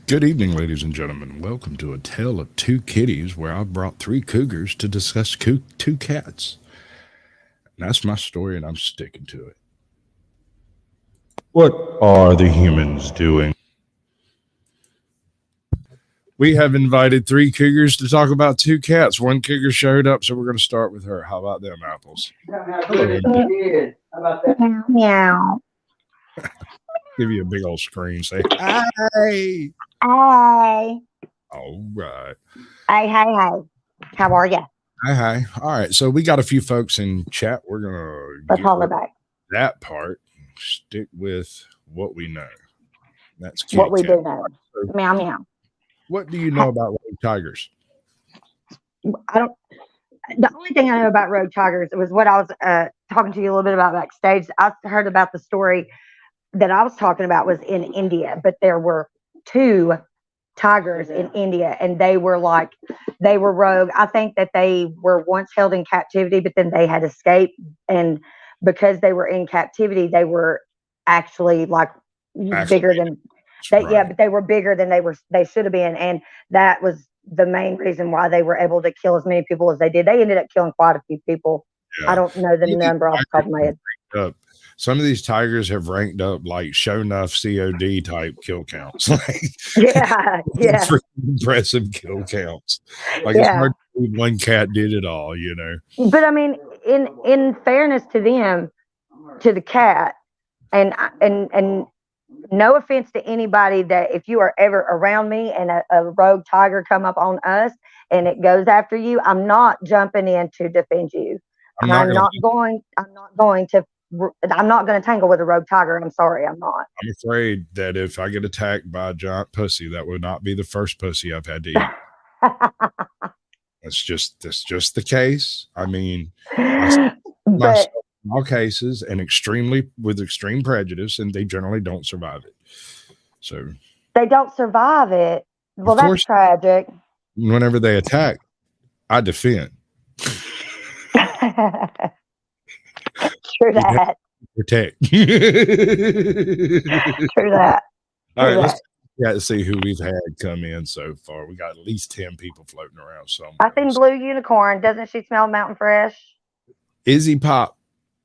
Good evening, ladies and gentlemen. Welcome to A Tale of Two Kitties, where I've brought three cougars to discuss two cats. And that's my story, and I'm sticking to it. What are the humans doing? We have invited three cougars to talk about two cats. One cougar showed up, so we're going to start with her. How about them apples? Hello. How about that? Meow. Give you a big old screen. Say, hi. Hi. All right. Hey. How are you? Hi. All right. So we got a few folks in chat. We're going to Let's hold it back. That part. Stick with what we know. That's cute. What we do know. So, meow. What do you know about rogue tigers? I don't. The only thing I know about rogue tigers was what I was talking to you a little bit about backstage. I heard about the story that I was talking about was in India, but there were two tigers in India, and they were rogue. I think that they were once held in captivity, but then they had escaped, and because they were in captivity, they were actually bigger than they. Right. Yeah, but they were bigger than they should have been, and that was the main reason why they were able to kill as many people as they did. They ended up killing quite a few people. Yeah. I don't know the number off the top of my head. Some of these tigers have ranked up like show enough COD type kill counts. Yeah. Impressive kill counts. It's hard to believe one cat did it all, you know. But I mean, in fairness to them, to the cat, and no offense to anybody, that if you are ever around me and a rogue tiger come up on us and it goes after you, I'm not jumping in to defend you. I'm not going to tangle with a rogue tiger. I'm sorry, I'm not. I'm afraid that if I get attacked by a giant pussy, that would not be the first pussy I've had to eat. That's just the case. I mean, myself in all cases, and with extreme prejudice, and they generally don't survive it. So they don't survive it. Well, that's tragic. Whenever they attack, I defend. True that. Protect. True that. Let's see who we've had come in so far. We got at least 10 people floating around somewhere. I think Blue Unicorn. Doesn't she smell mountain fresh? Izzy Pop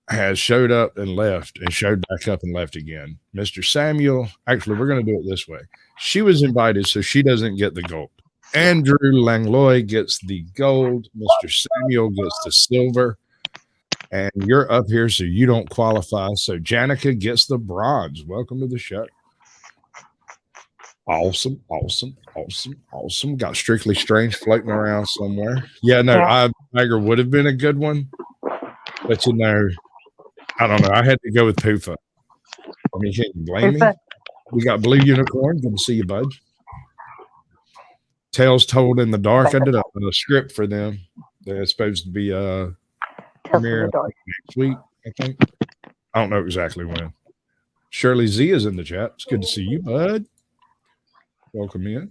has showed up and left, and showed back up and left again. Mr. Samuel, actually, we're going to do it this way. She was invited, so she doesn't get the gold. Andrew Langlois gets the gold. Mr. Samuel gets the silver. And you're up here, so you don't qualify. So Janica gets the bronze. Welcome to the show. Awesome. Got Strictly Strange floating around somewhere. Yeah, no, Tiger would have been a good one. But, you know, I don't know. I had to go with Poofa. I mean, can you blame me? We got Blue Unicorn. Good to see you, bud. Tales Told in the Dark. I did a script for them. They're supposed to be premiere next week, I think. I don't know exactly when. Shirley Z is in the chat. It's good to see you, bud. Welcome in.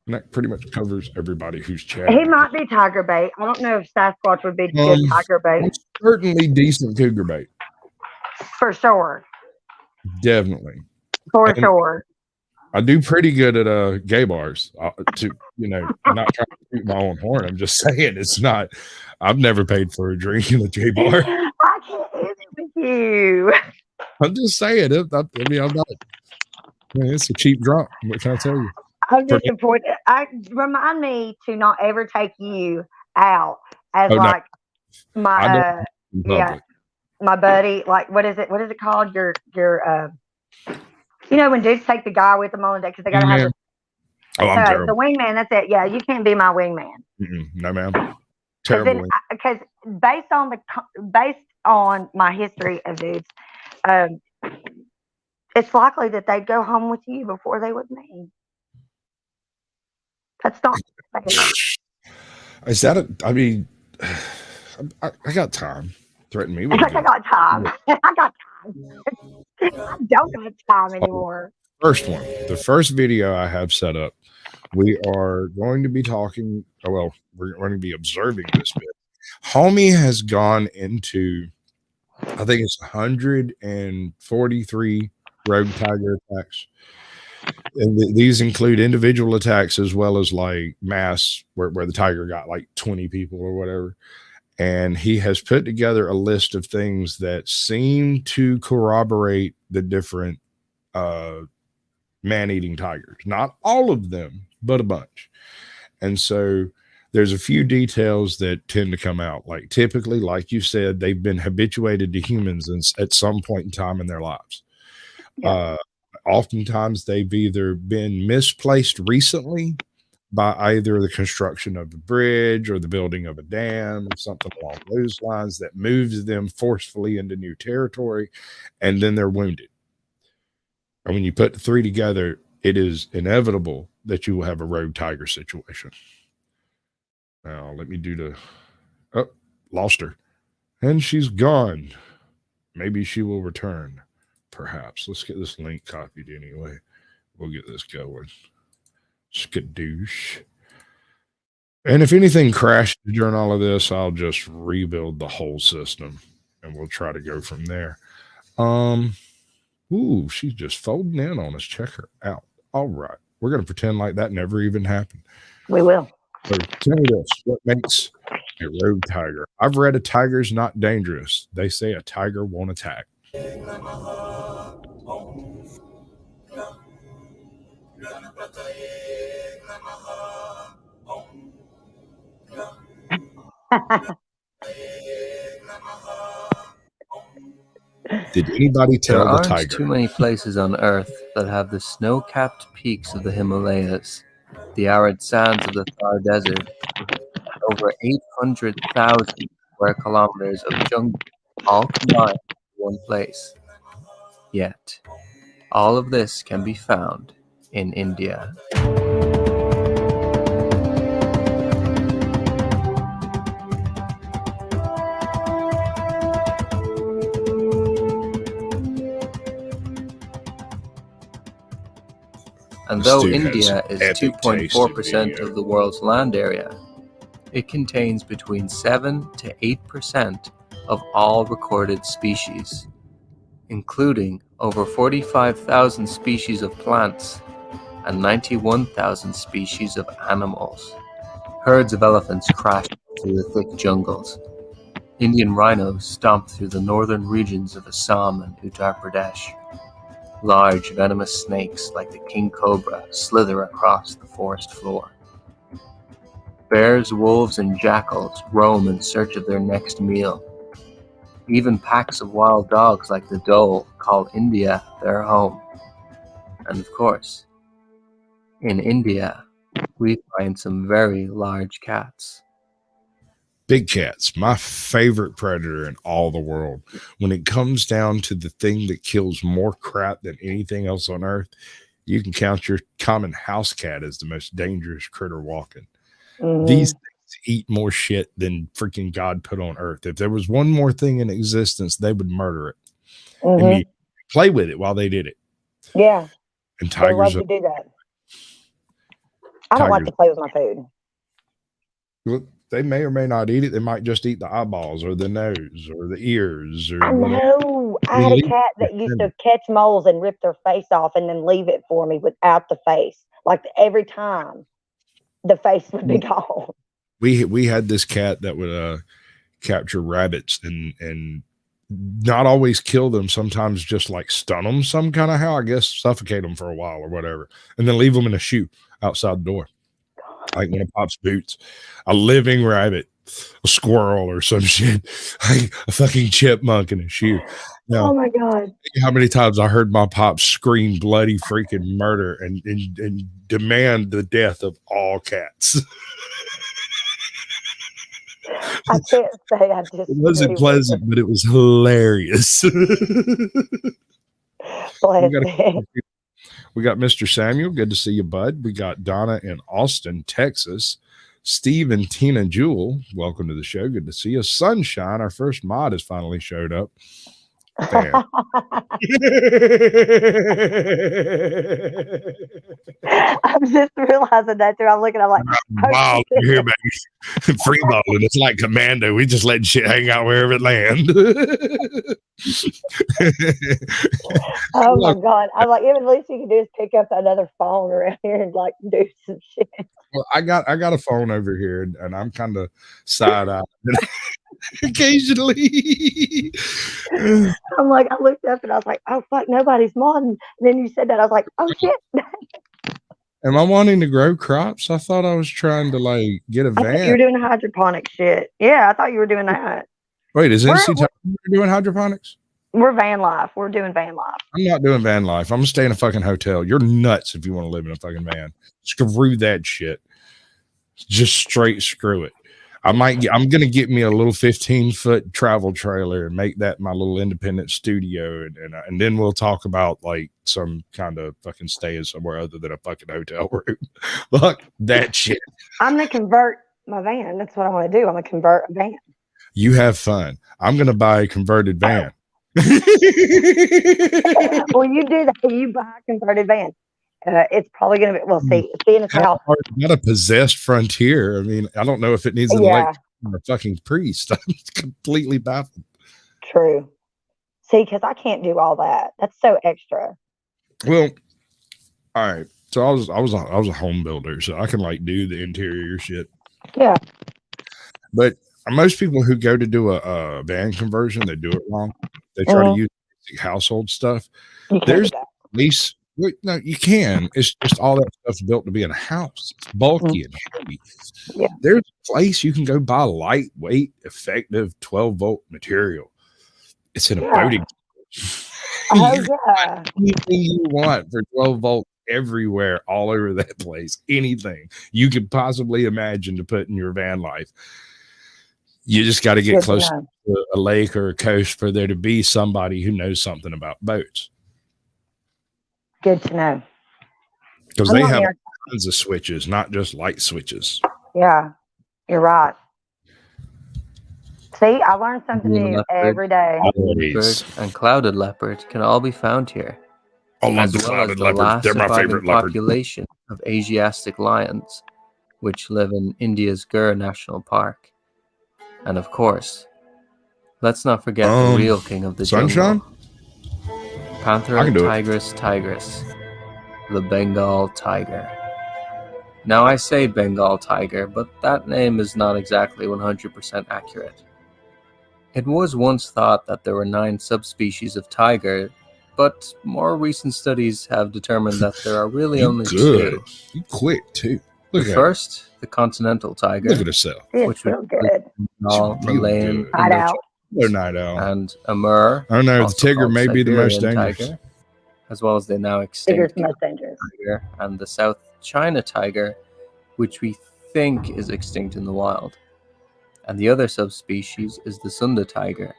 And that pretty much covers everybody who's chatting. He might be tiger bait. I don't know if Sasquatch would be good tiger bait. Certainly decent cougar bait. For sure. Definitely. For sure. I do pretty good at gay bars. I'm not trying to shoot my own horn. I'm just saying it's not. I've never paid for a drink in a gay bar. I can't end it with you. I'm just saying it. I'm not. Man, it's a cheap drunk. What can I tell you? I'm disappointed. Remind me to not ever take you out as my my buddy. Like, what is it? What is it called? Your when dudes take the guy with them on the deck because they gotta have the wingman. That's it. Yeah, you can't be my wingman. No, ma'am. Terrible. Because based on my history of dudes, it's likely that they'd go home with you before they would me. That's not fair. Is that I got time. Threaten me with I got time. I got time. I don't have time anymore. The first video I have set up, we are going to be talking. We're going to be observing this bit. Homie has gone into, I think it's 143 rogue tiger attacks. And these include individual attacks as well as like mass, where the tiger got like 20 people or whatever. And he has put together a list of things that seem to corroborate the different man-eating tigers. Not all of them, but a bunch. And so there's a few details that tend to come out. Like typically, like you said, they've been habituated to humans at some point in time in their lives. Yeah. Oftentimes they've either been misplaced recently by either the construction of a bridge or the building of a dam or something along those lines that moves them forcefully into new territory, and then they're wounded. And when you put the three together, it is inevitable that you will have a rogue tiger situation. Now, let me do the... Oh, lost her. And she's gone. Maybe she will return. Perhaps. Let's get this link copied anyway. We'll get this going. Skadoosh. And if anything crashes during all of this, I'll just rebuild the whole system and we'll try to go from there. Ooh, she's just folding in on us. Check her out. All right. We're going to pretend like that never even happened. We will. So tell me this. What makes a rogue tiger? I've read a tiger's not dangerous. They say a tiger won't attack. Did anybody tell the tiger? There aren't too many places on Earth that have the snow-capped peaks of the Himalayas, the arid sands of the Thar Desert, and over 800,000 square kilometers of jungle, all combined in one place. Yet, all of this can be found in India. And though India is 2.4% of the world's land area, it contains between 7 to 8% of all recorded species, including over 45,000 species of plants and 91,000 species of animals. Herds of elephants crash through the thick jungles. Indian rhinos stomp through the northern regions of Assam and Uttar Pradesh. Large venomous snakes like the king cobra slither across the forest floor. Bears, wolves, and jackals roam in search of their next meal. Even packs of wild dogs like the dhole call India their home. And of course, in India, we find some very large cats. Big cats, my favorite predator in all the world. When it comes down to the thing that kills more crap than anything else on Earth, you can count your common house cat as the most dangerous critter walking. Mm-hmm. These things eat more shit than freaking God put on Earth. If there was one more thing in existence, they would murder it. Mm-hmm. And play with it while they did it. Yeah. And tigers love to do that. I don't like to play with my food. Look, they may or may not eat it. They might just eat the eyeballs or the nose or the ears. Or I know. I had a cat that used to catch moles and rip their face off and then leave it for me without the face. Like every time, the face would be gone. We had this cat that would capture rabbits and not always kill them. Sometimes just like stun them some kind of how, I guess, suffocate them for a while or whatever, and then leave them in a shoe outside the door. Like one of Pop's boots, a living rabbit, a squirrel or some shit, like a fucking chipmunk in a shoe. Now, oh my God. How many times I heard my Pop scream bloody freaking murder and demand the death of all cats. I can't say I just. It wasn't pleasant, but it was hilarious. We got Mr. Samuel. Good to see you, bud. We got Donna in Austin, Texas. Steve and Tina Jewell, welcome to the show. Good to see you. Sunshine, our first mod, has finally showed up. I'm just realizing that too. I'm looking, I'm like, wow, you're here, baby. Freeballing. It's like Commando. We just let shit hang out wherever it land. Oh my God. I'm like, even the least you can do is pick up another phone around here and like do some shit. Well, I got a phone over here, and I'm kind of side eye occasionally. I'm like, I looked up and I was like, oh fuck, nobody's modding. And then you said that, I was like, oh shit. Am I wanting to grow crops? I thought I was trying to like get a I thought you were van. doing hydroponic shit. Yeah, I thought you were doing that. Wait, is We're- NC doing hydroponics? We're van life. We're doing van life. I'm not doing van life. I'm gonna stay in a fucking hotel. You're nuts if you want to live in a fucking van. Screw that shit. Just straight screw it. I'm gonna get me a little 15-foot travel trailer and make that my little independent studio, and then we'll talk about like some kind of fucking staying somewhere other than a fucking hotel room. Fuck that shit. I'm gonna convert my van. That's what I want to do. I'm gonna convert a van. You have fun. I'm gonna buy a converted van. Well, you do that. You buy a converted van. It's probably going to be, we'll see. Seeing as how, Not a possessed Frontier. I mean, I don't know if it needs an electrician or a fucking priest. I'm completely baffled. True. See, because I can't do all that. That's so extra. Well, all right. So I was a home builder, so I can like do the interior shit. Yeah. But most people who go to do a van conversion, they do it wrong. They try to use basic household stuff. There's at least. No, you can. It's just all that stuff's built to be in a house. It's bulky and heavy. Yeah. There's a place you can go buy lightweight, effective 12-volt material. It's in a boating. Oh, yeah. Anything you want for 12 volts everywhere, all over that place. Anything you could possibly imagine to put in your van life. You just got to get close to a lake or a coast for there to be somebody who knows something about boats. Good to know. Because they have tons of switches, not just light switches. Yeah, you're right. See, I learned something new every day. Leopard and clouded leopard can all be found here. I love the clouded leopard. They're my favorite leopard. Population of Asiatic lions, which live in India's Gir National Park. And of course, let's not forget the real king of the Sunshine? jungle. Panthera tigris, the Bengal tiger. Now I say Bengal tiger, but that name is not exactly 100% accurate. It was once thought that there were 9 subspecies of tiger, but more recent studies have determined that there are really only 2. You quick too. The first, the continental tiger. Look at herself. Which was good. Malayan, Night out. They're night owl. And Amur. Oh no, the tiger may be the most dangerous. Tiger, as well as the now extinct the most dangerous. Tiger and the South China tiger, which we think is extinct in the wild. And the other subspecies is the Sunda tiger,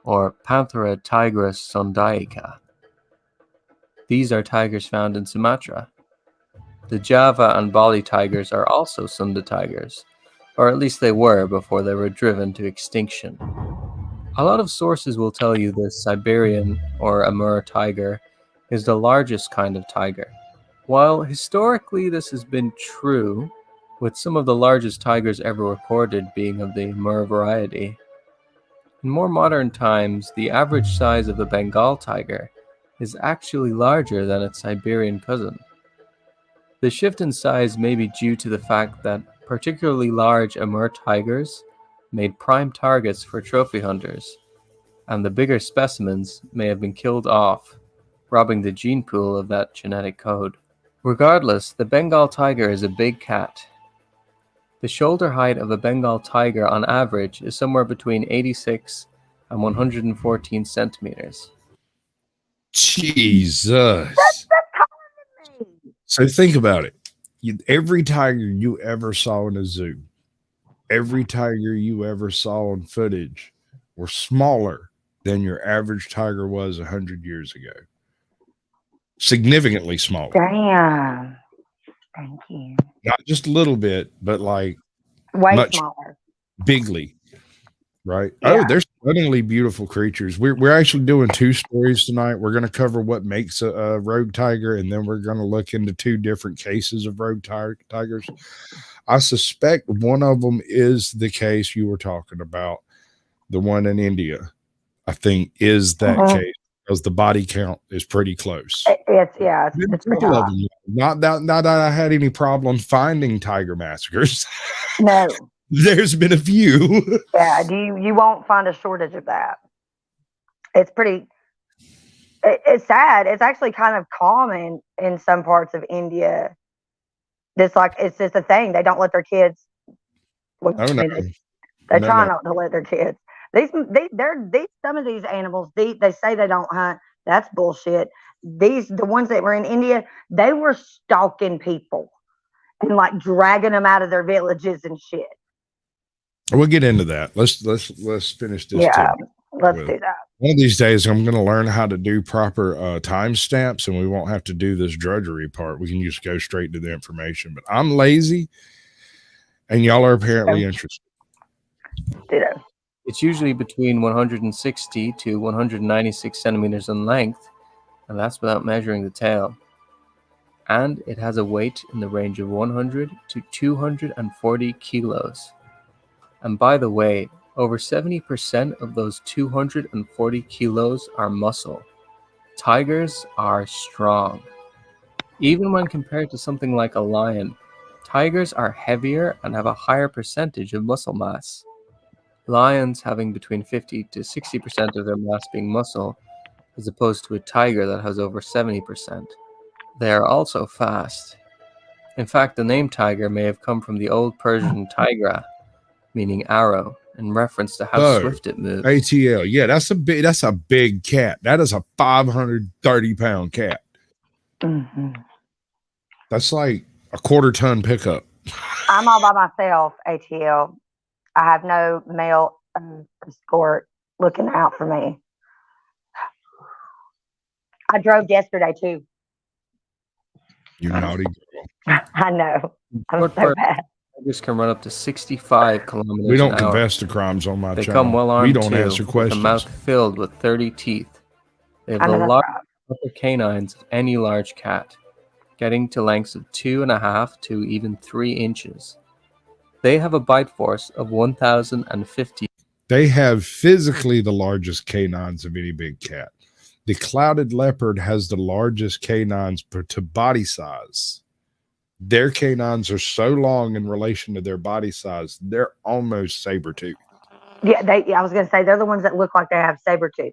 or Panthera tigris sondaica. These are tigers found in Sumatra. The Java and Bali tigers are also Sunda tigers, or at least they were before they were driven to extinction. A lot of sources will tell you the Siberian or Amur tiger is the largest kind of tiger. While historically this has been true, with some of the largest tigers ever recorded being of the Amur variety, in more modern times the average size of a Bengal tiger is actually larger than its Siberian cousin. The shift in size may be due to the fact that particularly large Amur tigers made prime targets for trophy hunters, and the bigger specimens may have been killed off, robbing the gene pool of that genetic code. Regardless, the Bengal tiger is a big cat. The shoulder height of a Bengal tiger on average is somewhere between 86 and 114 centimeters. Jesus. So think about it. Every tiger you ever saw in a zoo, every tiger you ever saw in footage were smaller than your average tiger was 100 years ago. Significantly smaller. Damn. Thank you. Not just a little bit, but like way much smaller. Bigly. Right? Yeah. Oh, they're stunningly beautiful creatures. We're actually doing 2 stories tonight. We're going to cover what makes a rogue tiger, and then we're going to look into 2 different cases of rogue tigers. I suspect one of them is the case you were talking about, the one in India. I think is that case because the body count is pretty close. It's pretty high. Not that I had any problem finding tiger massacres. No, there's been a few. Yeah, you won't find a shortage of that. It's pretty. It's sad. It's actually kind of common in some parts of India. It's just a thing. They don't let their kids. Well, oh no. They try not to let their kids. Some of these animals, they say they don't hunt. That's bullshit. The ones that were in India, they were stalking people and like dragging them out of their villages and shit. We'll get into that. Let's finish this. Yeah, let's do that. One of these days, I'm going to learn how to do proper timestamps, and we won't have to do this drudgery part. We can just go straight to the information. But I'm lazy, and y'all are apparently interested. Ditto. It's usually between 160 to 196 centimeters in length, and that's without measuring the tail. And it has a weight in the range of 100 to 240 kilos. And by the way, over 70% of those 240 kilos are muscle. Tigers are strong. Even when compared to something like a lion, tigers are heavier and have a higher percentage of muscle mass. Lions having between 50 to 60% of their mass being muscle, as opposed to a tiger that has over 70%. They are also fast. In fact, the name tiger may have come from the old Persian tigra, meaning arrow, in reference to how swift it moves. ATL, yeah, that's a big cat. That is a 530-pound cat. Mm-hmm. That's like a quarter-ton pickup. I'm all by myself, ATL. I have no male escort looking out for me. I drove yesterday too. You naughty girl. I know. I'm so bad. Tigers can run up to 65 kilometers an hour. We don't confess to crimes on my channel. They come well armed. We don't answer questions. With a mouth filled with 30 teeth. They have the largest upper canines of any large cat, getting to lengths of 2.5 to even 3 inches. They have a bite force of 1,050. They have physically the largest canines of any big cat. The clouded leopard has the largest canines to body size. Their canines are so long in relation to their body size, they're almost saber-toothed. Yeah, I was going to say, they're the ones that look like they have saber-tooth.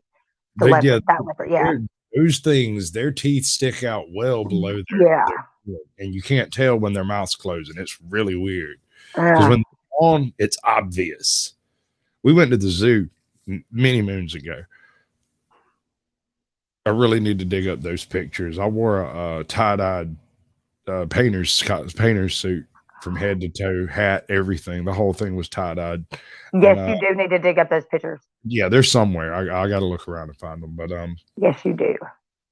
That leopard, yeah. Those things, their teeth stick out well below their and you can't tell when their mouth's closing. It's really weird. Because when they're on, it's obvious. We went to the zoo many moons ago. I really need to dig up those pictures. I wore a tie-dyed painter's suit from head to toe, hat, everything. The whole thing was tie-dyed. Yes, and, you do need to dig up those pictures. Yeah, they're somewhere. I got to look around and find them. But yes, you do.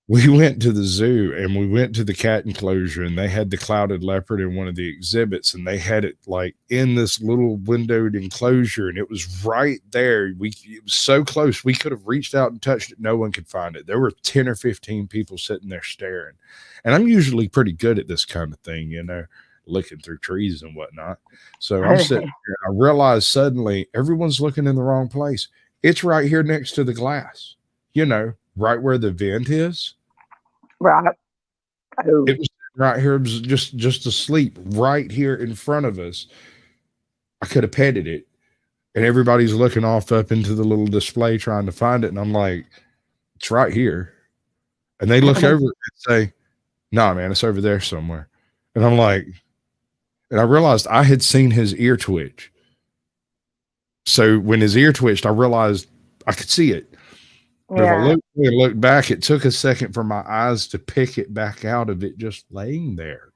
We went to the zoo and we went to the cat enclosure, and they had the clouded leopard in one of the exhibits, and they had it like in this little windowed enclosure, and it was right there. It was so close. We could have reached out and touched it. No one could find it. There were 10 or 15 people sitting there staring. And I'm usually pretty good at this kind of thing, you know, looking through trees and whatnot. So I'm sitting there, and I realized suddenly everyone's looking in the wrong place. It's right here next to the glass, you know, right where the vent is. Right. Oh. It was right here. It was just asleep right here in front of us. I could have petted it, and everybody's looking off up into the little display trying to find it. And I'm like, it's right here. And they look over and say, nah, man, it's over there somewhere. And I'm like, and I realized I had seen his ear twitch. So when his ear twitched, I realized I could see it. But if I looked back, it took a second for my eyes to pick it back out of it just laying there.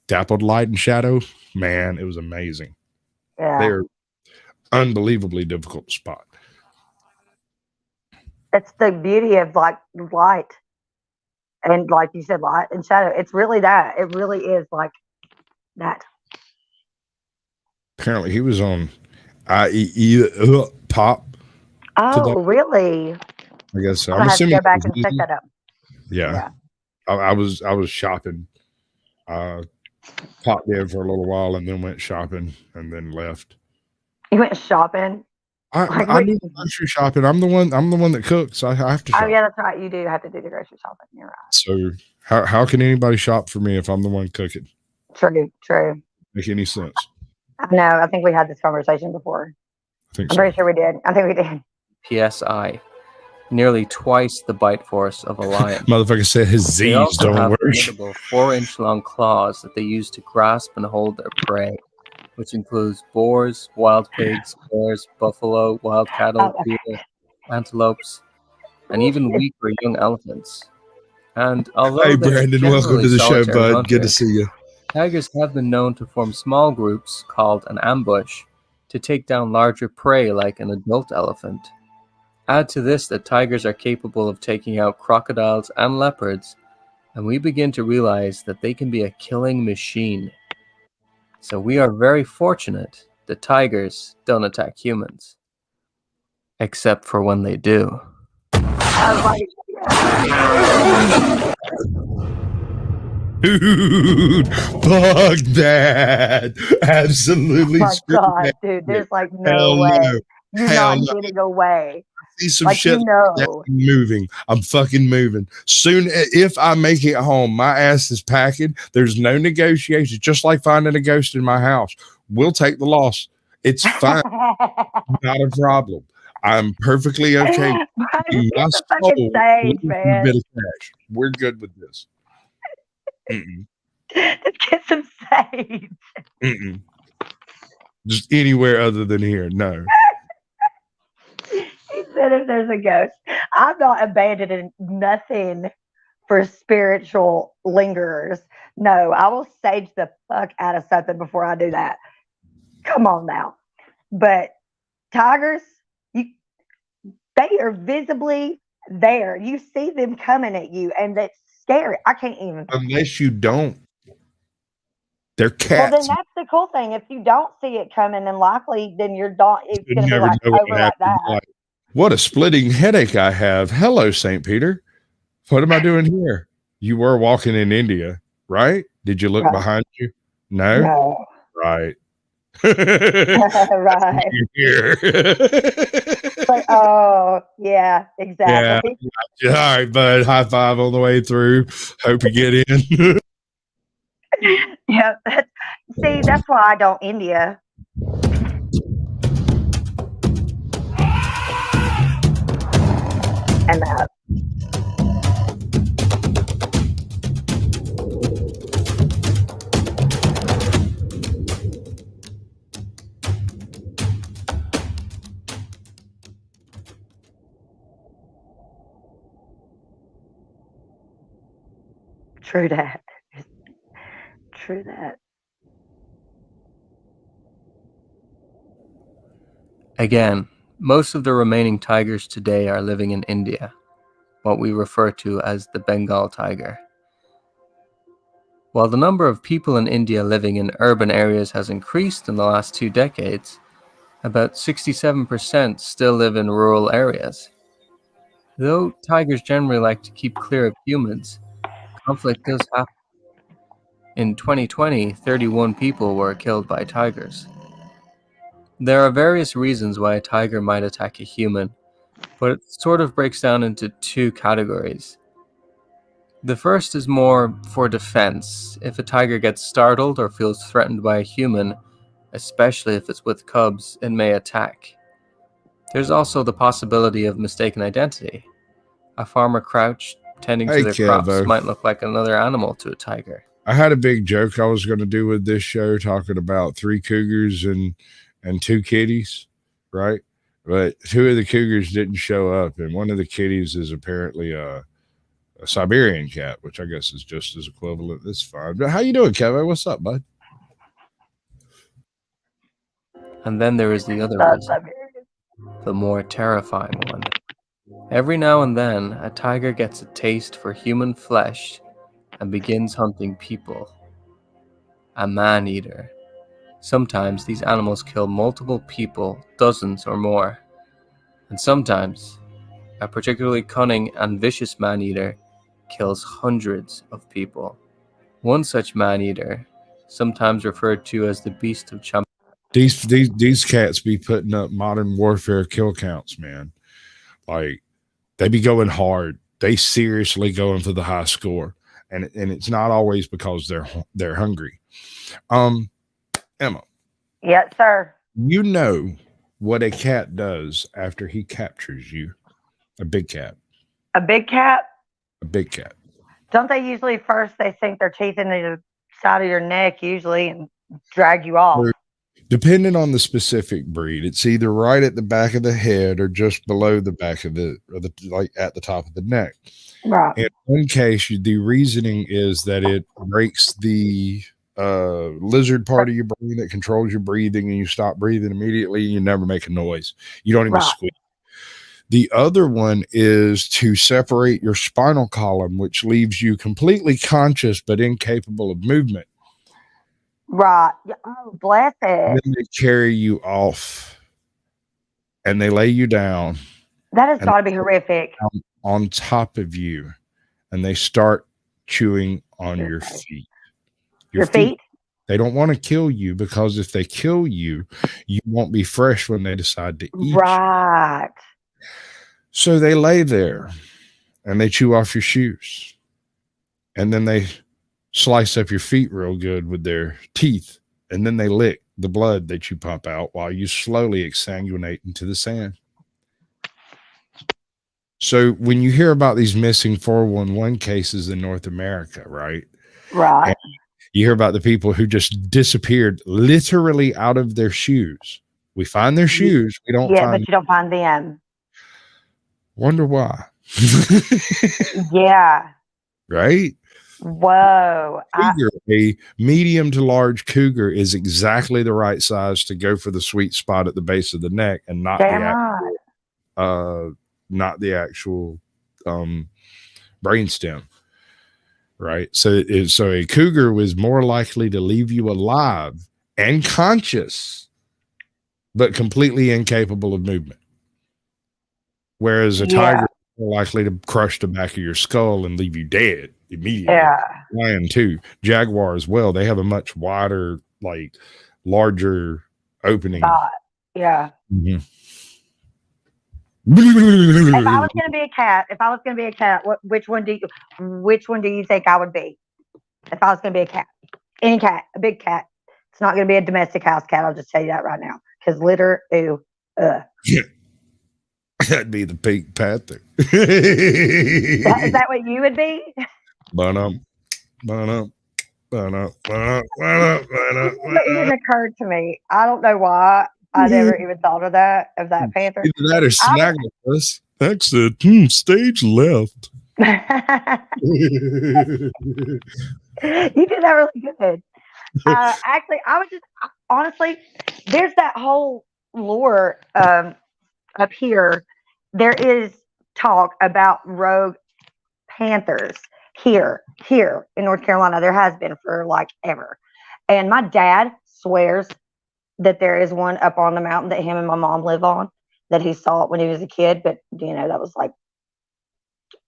Dappled light and shadow, man, it was amazing. Yeah. They're unbelievably difficult to spot. It's the beauty of like light. And like you said, light and shadow. It's really that. It really is like that. Apparently he was on IEE Pop. Oh, today. Really? I guess so. I'm assuming to go back and check that up. Yeah. I was shopping popped in for a little while and then went shopping and then left. You went shopping? I do grocery shopping. I'm the one that cooks. I have to shop. Oh yeah, that's right. You do have to do the grocery shopping. You're right. So how can anybody shop for me if I'm the one cooking? True. Make any sense? I know. I think we had this conversation before. I'm pretty sure we did. I think we did. PSI. Nearly twice the bite force of a lion. Motherfucker said his They Z's also don't have work. formidable 4-inch long claws that they use to grasp and hold their prey, which includes boars, wild pigs, bears, buffalo, wild cattle, deer, antelopes, and even weak or young elephants. And although Hey Brandon, welcome to the show, bud. Good to see you. Tigers have been known to form small groups called an ambush to take down larger prey like an adult elephant. Add to this that tigers are capable of taking out crocodiles and leopards, and we begin to realize that they can be a killing machine. So we are very fortunate that tigers don't attack humans. Except for when they do. Dude, fuck that. Absolutely. Oh my God, dude, there's like no way. No. You're Hell not no. getting away. See some Like, shit. you know. I'm moving. I'm fucking moving. Soon, if I make it home, my ass is packing. There's no negotiation. Just like finding a ghost in my house. We'll take the loss. It's fine. Not a problem. I'm perfectly okay. Get the fucking sage, man. Bit of cash. We're good with this. Let's get some sage. Just anywhere other than here. No. He said if there's a ghost. I'm not abandoning nothing for spiritual lingerers. No, I will sage the fuck out of something before I do that. Come on now. But tigers, they are visibly there. You see them coming at you, and that's scary. I can't even. Unless you don't. They're cats. Well, then that's the cool thing. If you don't see it coming, then likely, then you're not. It's going to be like over like that. Like, what a splitting headache I have. Hello, St. Peter. What am I doing here? You were walking in India, right? Did you look behind you? No. Right. Right. Here. Like, oh, yeah, exactly. Yeah. All right, bud. High five on the way through. Hope you get in. Yeah. See, that's why I don't India. And that. True that. True that. Again, most of the remaining tigers today are living in India, what we refer to as the Bengal tiger. While the number of people in India living in urban areas has increased in the last 2 decades, about 67% still live in rural areas. Though tigers generally like to keep clear of humans, conflict does happen. In 2020, 31 people were killed by tigers. There are various reasons why a tiger might attack a human, but it sort of breaks down into 2 categories. The first is more for defense. If a tiger gets startled or feels threatened by a human, especially if it's with cubs, it may attack. There's also the possibility of mistaken identity. A farmer crouched, tending to their crops, might look like another animal to a tiger. I had a big joke I was going to do with this show, talking about 3 cougars and 2 kitties, right? But 2 of the cougars didn't show up, and one of the kitties is apparently a Siberian cat, which I guess is just as equivalent. That's fine. But how you doing, Kevin? What's up, bud? And then there is the other reason, the more terrifying one. Every now and then, a tiger gets a taste for human flesh and begins hunting people. A man-eater. Sometimes these animals kill multiple people, dozens or more. And sometimes, a particularly cunning and vicious man-eater kills hundreds of people. One such man-eater sometimes referred to as the Beast of Champawat. These cats be putting up Modern Warfare kill counts, man. Like, they be going hard. They seriously going for the high score, and it's not always because they're hungry. Emma. Yes, sir. You know what a cat does after he captures you? A big cat. A big cat? A big cat. Don't they usually first they sink their teeth into the side of your neck usually and drag you off? Depending on the specific breed, it's either right at the back of the head or just below the back of the like at the top of the neck. Right. In one case, the reasoning is that it breaks the lizard part of your brain that controls your breathing, and you stop breathing immediately and you never make a noise. You don't even squeak. The other one is to separate your spinal column, which leaves you completely conscious but incapable of movement. Right. Oh, bless it. Then they carry you off and they lay you down. That has got to be horrific. On top of you, and they start chewing on your feet. Your feet? They don't want to kill you, because if they kill you, you won't be fresh when they decide to eat you. So they lay there and they chew off your shoes, and then they slice up your feet real good with their teeth, and then they lick the blood that you pump out while you slowly exsanguinate into the sand. So when you hear about these missing 411 cases in North America, right? Right. And you hear about the people who just disappeared literally out of their shoes. We find their shoes. We don't find. But you don't find them. Wonder why. Yeah. Right? Whoa. A medium to large cougar is exactly the right size to go for the sweet spot at the base of the neck, and not the actual brainstem. Right? So a cougar was more likely to leave you alive and conscious, but completely incapable of movement. Whereas a tiger is more likely to crush the back of your skull and leave you dead immediately. Yeah. Lion too. Jaguar as well. They have a much wider, like, larger opening. Yeah. Mm-hmm. If I was going to be a cat, which one do you think I would be? If I was going to be a cat, any cat, a big cat. It's not going to be a domestic house cat. I'll just tell you that right now. Because litter, That'd be the Pink Panther. Is that what you would be? It even occurred to me. I don't know why I never even thought of that panther. Either that or Snagglepuss. Exit. Stage left. You did that really good. Actually, I was just honestly, there's that whole lore up here. There is talk about rogue panthers here in North Carolina. There has been for like ever. And my dad swears that there is one up on the mountain that him and my mom live on, that he saw it when he was a kid, but that was like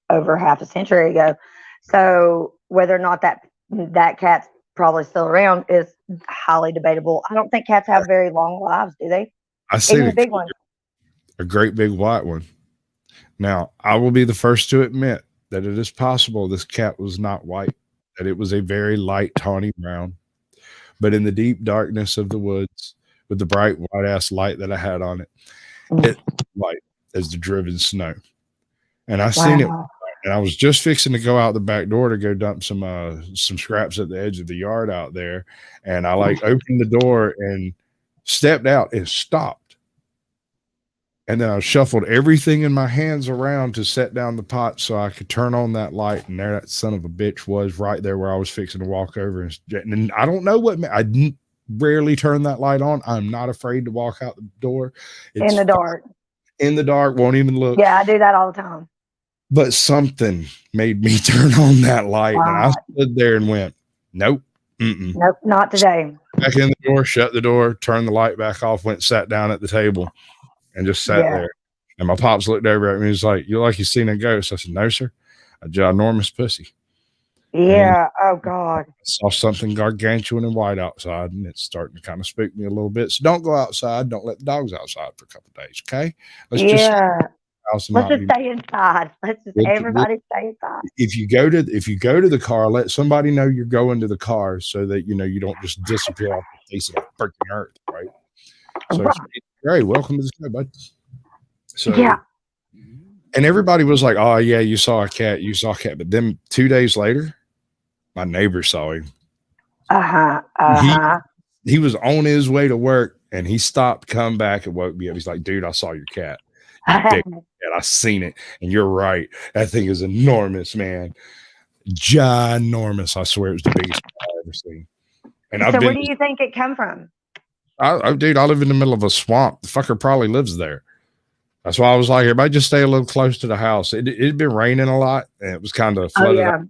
over half a century ago. So whether or not that cat's probably still around is highly debatable. I don't think cats have very long lives, do they? I see a big one. A great big white one. Now, I will be the first to admit that it is possible this cat was not white, that it was a very light tawny brown. But in the deep darkness of the woods, with the bright white ass light that I had on it, it was white as the driven snow. And I seen it, and I was just fixing to go out the back door to go dump some scraps at the edge of the yard out there. And I opened the door and stepped out and stopped. And then I shuffled everything in my hands around to set down the pot so I could turn on that light. And there that son of a bitch was right there where I was fixing to walk over. And I don't know what, I rarely turn that light on. I'm not afraid to walk out the door. It's in the dark. In the dark, won't even look. Yeah, I do that all the time. But something made me turn on that light. And I stood there and went, nope. Nope, not today. Back in the door, shut the door, turned the light back off, went, sat down at the table. And just sat there. And my pops looked over at me and was like, "You look like you seen a ghost." I said, "No, sir. A ginormous pussy." Yeah. Oh God. I saw something gargantuan and white outside, and it's starting to kind of spook me a little bit. So don't go outside. Don't let the dogs outside for a couple of days. Okay. Let's just house and Let's not just be. stay inside. Let's just everybody stay inside. If you go to the car, let somebody know you're going to the car so that you don't just disappear off the face of the freaking earth, right? So it's great. Welcome to the show, bud. So yeah. And everybody was like, "Oh yeah, you saw a cat. You saw a cat." But then 2 days later, my neighbor saw him. He was on his way to work, and he stopped, come back, and woke me up. He's like, "Dude, I saw your cat. And I seen it. And you're right. That thing is enormous, man. Ginormous. I swear it was the biggest I've ever seen." And so where do you think it come from? Dude, I live in the middle of a swamp. The fucker probably lives there. That's why I was like, everybody just stay a little close to the house. It'd been raining a lot, and it was kind of flooded out.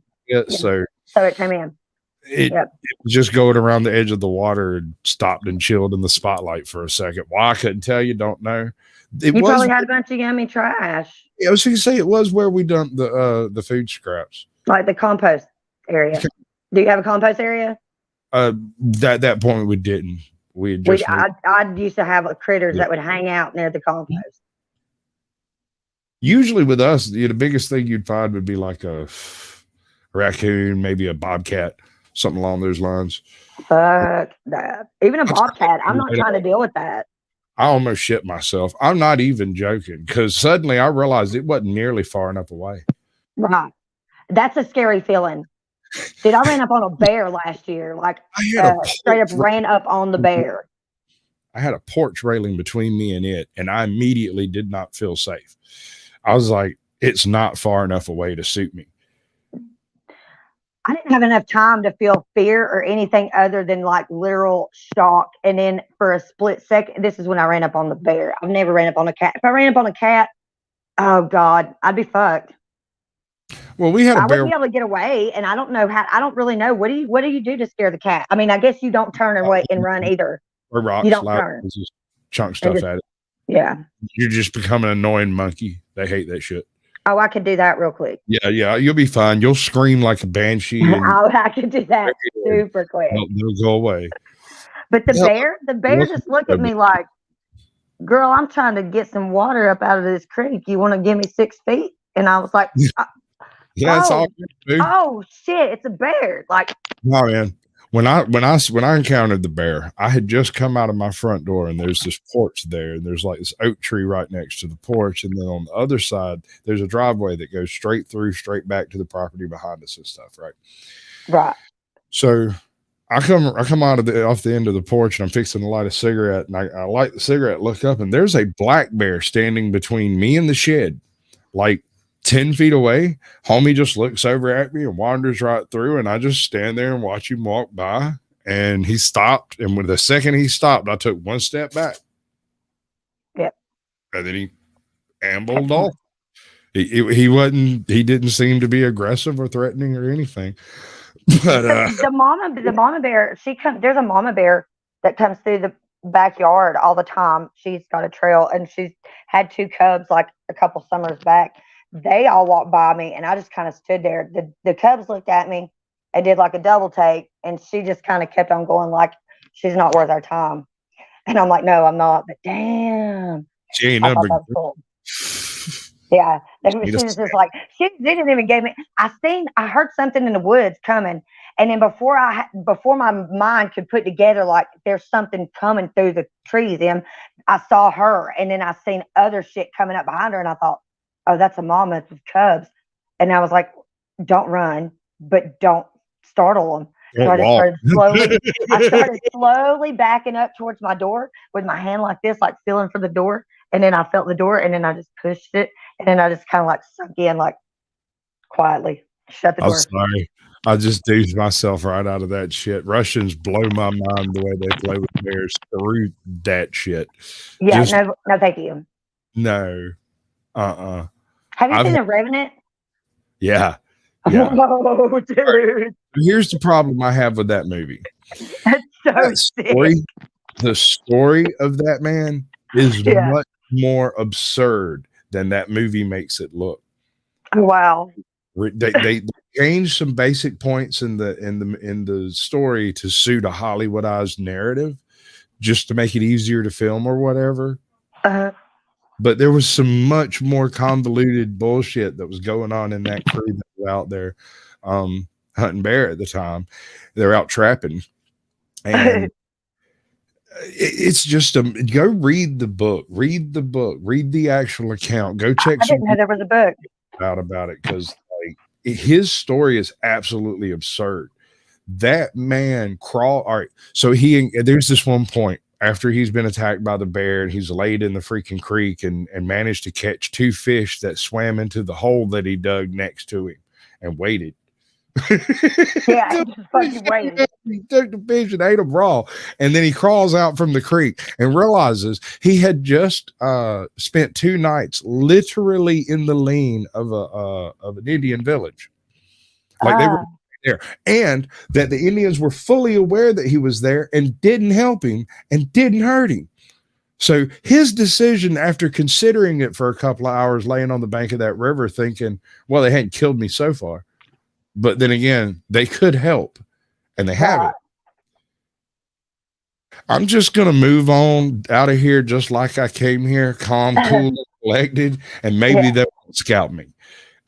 So it came in. It was just going around the edge of the water and stopped and chilled in the spotlight for a second. Why I couldn't tell you, don't know. You probably had a bunch of yummy trash. Yeah, I was going to say it was where we dumped the food scraps. Like the compost area. Do you have a compost area? That point we didn't. I used to have critters that would hang out near the compost. Usually with us, the biggest thing you'd find would be like a raccoon, maybe a bobcat, something along those lines. Fuck that. Even a bobcat, I'm not trying to deal with that. I almost shit myself. I'm not even joking, because suddenly I realized it wasn't nearly far enough away. Right. That's a scary feeling. Dude, I ran up on a bear last year. Like, straight up ran up on the bear. I had a porch railing between me and it, and I immediately did not feel safe. I was like, it's not far enough away to suit me. I didn't have enough time to feel fear or anything other than like literal shock. And then for a split second, this is when I ran up on the bear. I've never ran up on a cat. If I ran up on a cat, oh God, I'd be fucked. Well, we had a bear. I wouldn't be able to get away, and I don't know how. I don't really know. What do you do to scare the cat? I mean, I guess you don't turn away and run either. Or rocks, you don't turn. Just chunk stuff at it. Yeah, you just become an annoying monkey. They hate that shit. Oh, I could do that real quick. Yeah, you'll be fine. You'll scream like a banshee. I could do that super quick. They'll go away. But the bear just looked at me like, "Girl, I'm trying to get some water up out of this creek. You want to give me 6 feet?" And I was like, "Yeah, it's all good, dude." Oh shit, it's a bear! Like, no, man. When I encountered the bear, I had just come out of my front door, and there's this porch there, and there's like this oak tree right next to the porch, and then on the other side there's a driveway that goes straight back to the property behind us and stuff, right? Right. So I come out of off the end of the porch, and I'm fixing to light a cigarette, and I light the cigarette, look up, and there's a black bear standing between me and the shed, like 10 feet away. Homie just looks over at me and wanders right through, and I just stand there and watch him walk by. And he stopped, and when the second he stopped, I took 1 step back. Yep. And then he ambled off. He didn't seem to be aggressive or threatening or anything. But the mama bear, there's a mama bear that comes through the backyard all the time. She's got a trail, and she's had 2 cubs like a couple summers back. They all walked by me, and I just kind of stood there. The cubs looked at me and did like a double take, and she just kind of kept on going like she's not worth our time. And I'm like, no, I'm not. But damn, she ain't never. Cool. Yeah, she was just like they didn't even give me. I heard something in the woods coming, and then before my mind could put together like there's something coming through the trees, I saw her, and then I seen other shit coming up behind her, and I thought, oh, that's a mama with cubs. And I was like, don't run, but don't startle them. So I started slowly backing up towards my door with my hand like this, like feeling for the door. And then I felt the door, and then I just pushed it. And then I just kind of like sunk in, like quietly shut the door. I'm sorry. I just dozed myself right out of that shit. Russians blow my mind the way they play with bears. Screw that shit. Yeah, no, thank you. No. Have you seen The Revenant? Yeah. Oh, dude. Here's the problem I have with that movie. That's so sick. The story of that man is much more absurd than that movie makes it look. Wow. They changed some basic points in the story to suit a Hollywoodized narrative, just to make it easier to film or whatever. But there was some much more convoluted bullshit that was going on in that crew that was out there hunting bear at the time. They're out trapping, and it's just go read the book, read the actual account, go check. I didn't know there was a book about it, because like his story is absolutely absurd. That man all right. So there's this one point after he's been attacked by the bear, and he's laid in the freaking creek and managed to catch 2 fish that swam into the hole that he dug next to him and waited. Yeah, he just fucking waited. He took the fish and ate them raw, and then he crawls out from the creek and realizes he had just spent 2 nights literally in the lean of an Indian village, like they were there, and that the Indians were fully aware that he was there and didn't help him and didn't hurt him. So his decision, after considering it for a couple of hours, laying on the bank of that river, thinking, "Well, they hadn't killed me so far." But then again, they could help, and they haven't. I'm just going to move on out of here just like I came here, calm, cool, and collected, and maybe they'll scout me.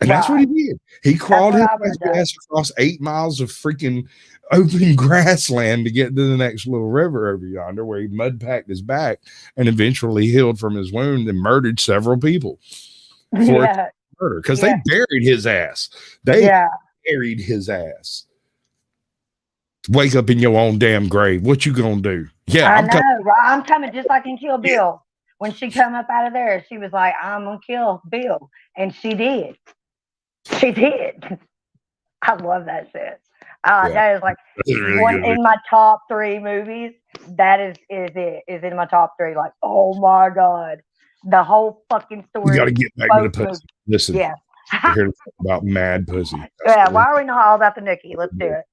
And that's what he did. He crawled his ass across 8 miles of freaking open grassland to get to the next little river over yonder, where he mud packed his back and eventually healed from his wound and murdered several people for murder, because they buried his ass. They buried his ass. Wake up in your own damn grave. What you gonna do? Yeah, I'm coming, just like in Kill Bill. When she come up out of there, she was like, "I'm gonna kill Bill," and she did. She did. I love that shit. That is like really one in my top 3 movies. That is in my top 3. Like, oh my god, the whole fucking story. You got to get back to the pussy. Listen, we're here to talk about mad pussy. Why are we not all about the nookie? Let's do it.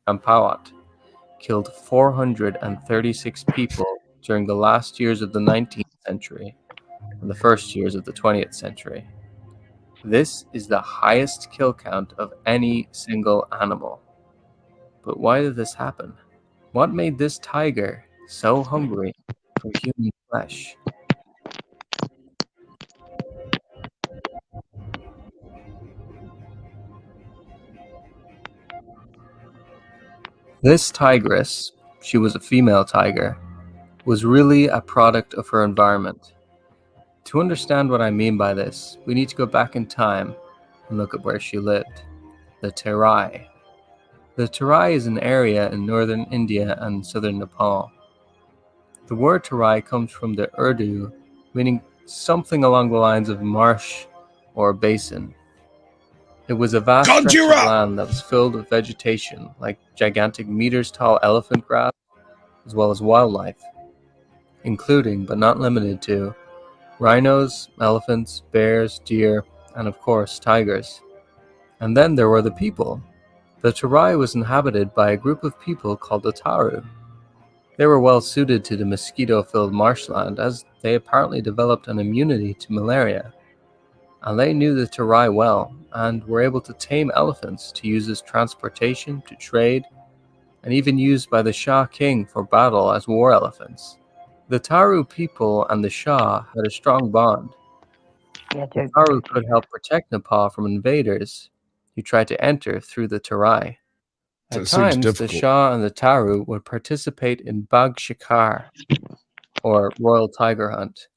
Champawat killed 436 people during the last years of the 19th century and the first years of the 20th century. This is the highest kill count of any single animal. But why did this happen? What made this tiger so hungry for human flesh? This tigress, she was a female tiger, was really a product of her environment. To understand what I mean by this, we need to go back in time and look at where she lived, the Terai. The Terai is an area in northern India and southern Nepal. The word Terai comes from the Urdu, meaning something along the lines of marsh or basin. It was a vast stretch of land that was filled with vegetation, like gigantic meters-tall elephant grass, as well as wildlife, including, but not limited to, rhinos, elephants, bears, deer, and of course, tigers. And then there were the people. The Terai was inhabited by a group of people called the Taru. They were well suited to the mosquito-filled marshland, as they apparently developed an immunity to malaria. And they knew the Terai well, and were able to tame elephants to use as transportation, to trade, and even used by the Shah King for battle as war elephants. The Taru people and the Shah had a strong bond. The Taru could help protect Nepal from invaders who tried to enter through the Terai. At times, the Shah and the Taru would participate in Bagh Shikar, or royal tiger hunt,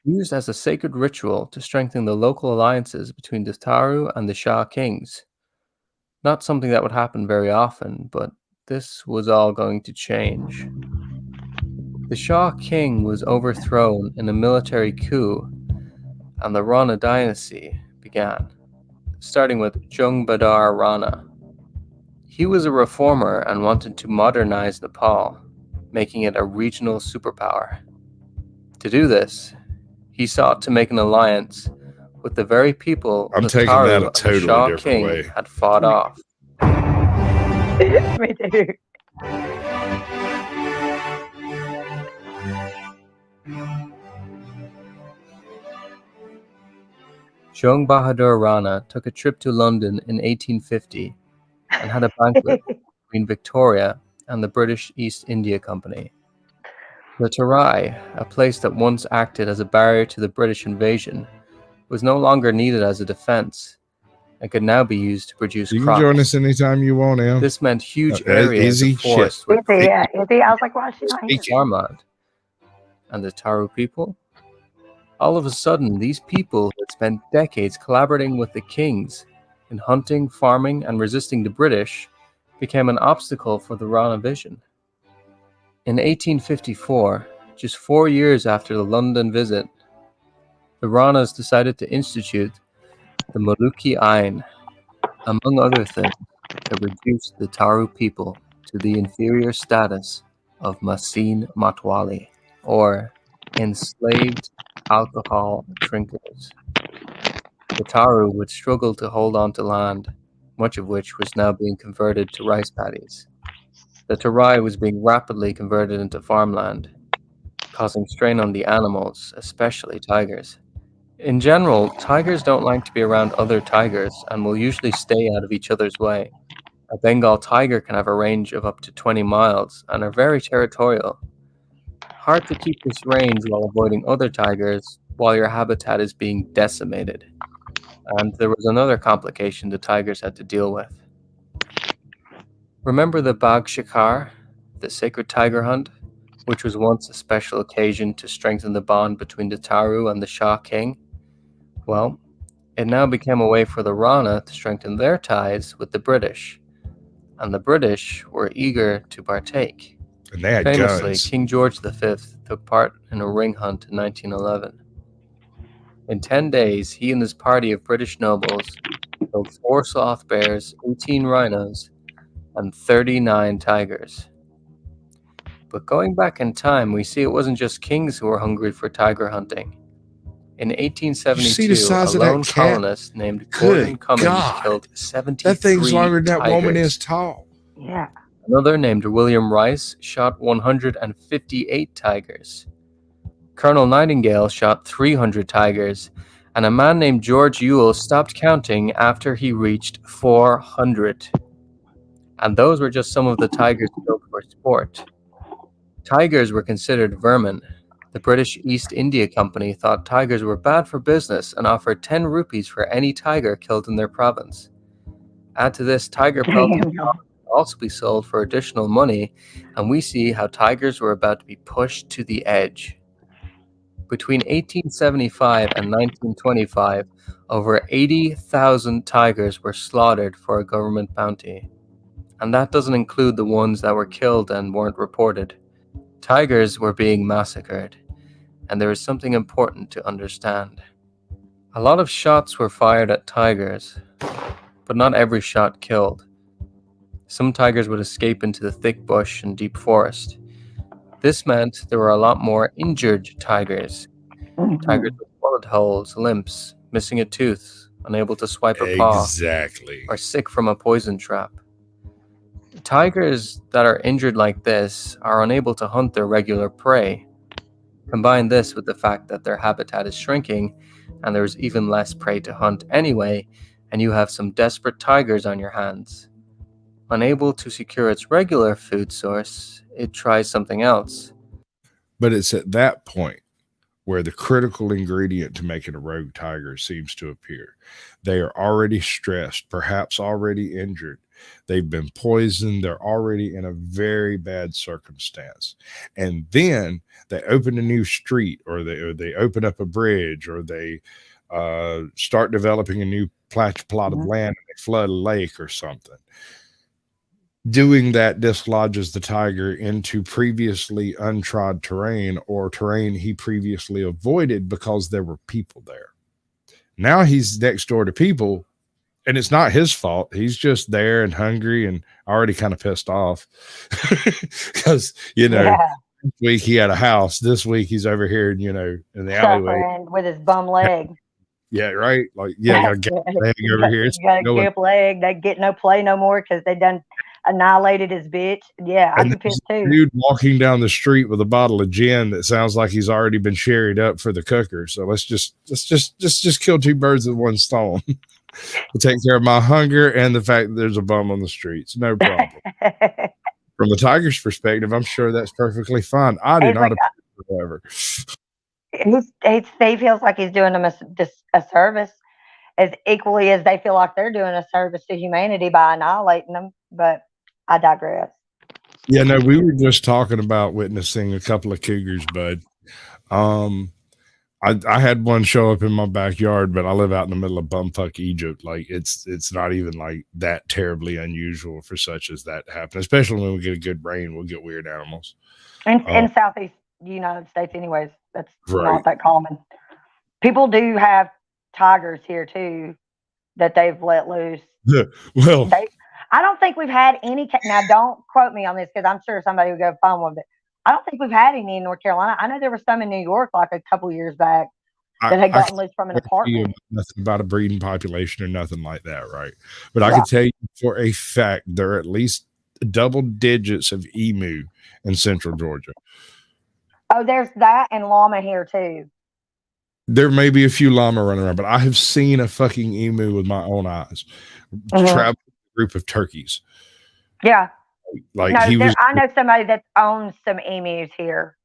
used as a sacred ritual to strengthen the local alliances between the Taru and the Shah kings. Not something that would happen very often, but this was all going to change. The Shah king was overthrown in a military coup, and the Rana dynasty began, starting with Jung Badar Rana. He was a reformer and wanted to modernize Nepal, making it a regional superpower. To do this, he sought to make an alliance with the very people the Taru of the Shah king had fought off. Me too. Jung Bahadur Rana took a trip to London in 1850 and had a banquet between Victoria and the British East India Company. The Terai, a place that once acted as a barrier to the British invasion, was no longer needed as a defense and could now be used to produce You can crops. join us anytime you want, Em. This meant huge areas easy of forest shit. were Is he? I was like, why is she not here? farmland. And the Taru people? All of a sudden, these people had spent decades collaborating with the kings in hunting, farming, and resisting the British became an obstacle for the Rana vision. In 1854, just 4 years after the London visit, the Ranas decided to institute the Muluki Ain, among other things, that reduced the Taru people to the inferior status of Masin Matwali, or enslaved alcohol drinkers. The Taru would struggle to hold on to land, much of which was now being converted to rice paddies. The Terai was being rapidly converted into farmland, causing strain on the animals, especially tigers. In general, tigers don't like to be around other tigers and will usually stay out of each other's way. A Bengal tiger can have a range of up to 20 miles and are very territorial. Hard to keep this range while avoiding other tigers while your habitat is being decimated. And there was another complication the tigers had to deal with. Remember the Bagh Shikar, the sacred tiger hunt, which was once a special occasion to strengthen the bond between the Taru and the Shah king? Well, it now became a way for the Rana to strengthen their ties with the British, and the British were eager to partake. And they had Famously, guns. King George V took part in a ring hunt in 1911. In 10 days, he and his party of British nobles killed 4 sloth bears, 18 rhinos, and 39 tigers. But going back in time, we see it wasn't just kings who were hungry for tiger hunting. In You see the 1872, size a of that lone cat? colonist named Gordon Good Cummings God. killed 73 That thing's longer than that tigers. woman is tall. Yeah. Another named William Rice shot 158 tigers. Colonel Nightingale shot 300 tigers, and a man named George Ewell stopped counting after he reached 400. And those were just some of the tigers killed for sport. Tigers were considered vermin. The British East India Company thought tigers were bad for business and offered 10 rupees for any tiger killed in their province. Add to this, tiger pelt Damn. could also be sold for additional money, and we see how tigers were about to be pushed to the edge. Between 1875 and 1925, over 80,000 tigers were slaughtered for a government bounty. And that doesn't include the ones that were killed and weren't reported. Tigers were being massacred, and there is something important to understand. A lot of shots were fired at tigers, but not every shot killed. Some tigers would escape into the thick bush and deep forest. This meant there were a lot more injured tigers. Tigers with bullet holes, limps, missing a tooth, unable to swipe a paw, Exactly. or sick from a poison trap. Tigers that are injured like this are unable to hunt their regular prey. Combine this with the fact that their habitat is shrinking and there's even less prey to hunt anyway, and you have some desperate tigers on your hands. Unable to secure its regular food source, it tries something else. But it's at that point where the critical ingredient to making a rogue tiger seems to appear. They are already stressed, perhaps already injured. They've been poisoned. They're already in a very bad circumstance. And then they open a new street, or they open up a bridge, or they start developing a new plot of land, and they flood a lake or something. Doing that dislodges the tiger into previously untrod terrain, or terrain he previously avoided because there were people there. Now he's next door to people, and it's not his fault. He's just there and hungry and already kind of pissed off because, this week he had a house. This week he's over here, in the alleyway with his bum leg. Yeah, right. Like, got a gap leg over here. Got a gap leg. They get no play no more because they done annihilated his bitch. Yeah, I'd And be there's pissed a too. dude walking down the street with a bottle of gin that sounds like he's already been sherried up for the cooker. So let's just kill two birds with one stone. We'll take care of my hunger and the fact that there's a bum on the streets. No problem. From the tiger's perspective, I'm sure that's perfectly fine. I do He's not like, whatever. he feels like he's doing them a service as equally as they feel like they're doing a service to humanity by annihilating them. But I digress. Yeah, no, we were just talking about witnessing a couple of cougars, bud. I had one show up in my backyard, but I live out in the middle of bumfuck Egypt. Like it's not even like that terribly unusual for such as that to happen. Especially when we get a good rain, we'll get weird animals. In Southeast United States, anyways, that's Right. not that common. People do have tigers here too that they've let loose. Well, I don't think we've had any. Now, don't quote me on this because I'm sure somebody would go find one. But I don't think we've had any in North Carolina. I know there were some in New York like a couple years back that had gotten loose from an apartment. Nothing about a breeding population or nothing like that, right? But I can tell you for a fact there are at least double digits of emu in central Georgia. Oh, there's that and llama here too. There may be a few llama running around, but I have seen a fucking emu with my own eyes travel with a group of turkeys. Yeah. Like I know somebody that owns some emus here.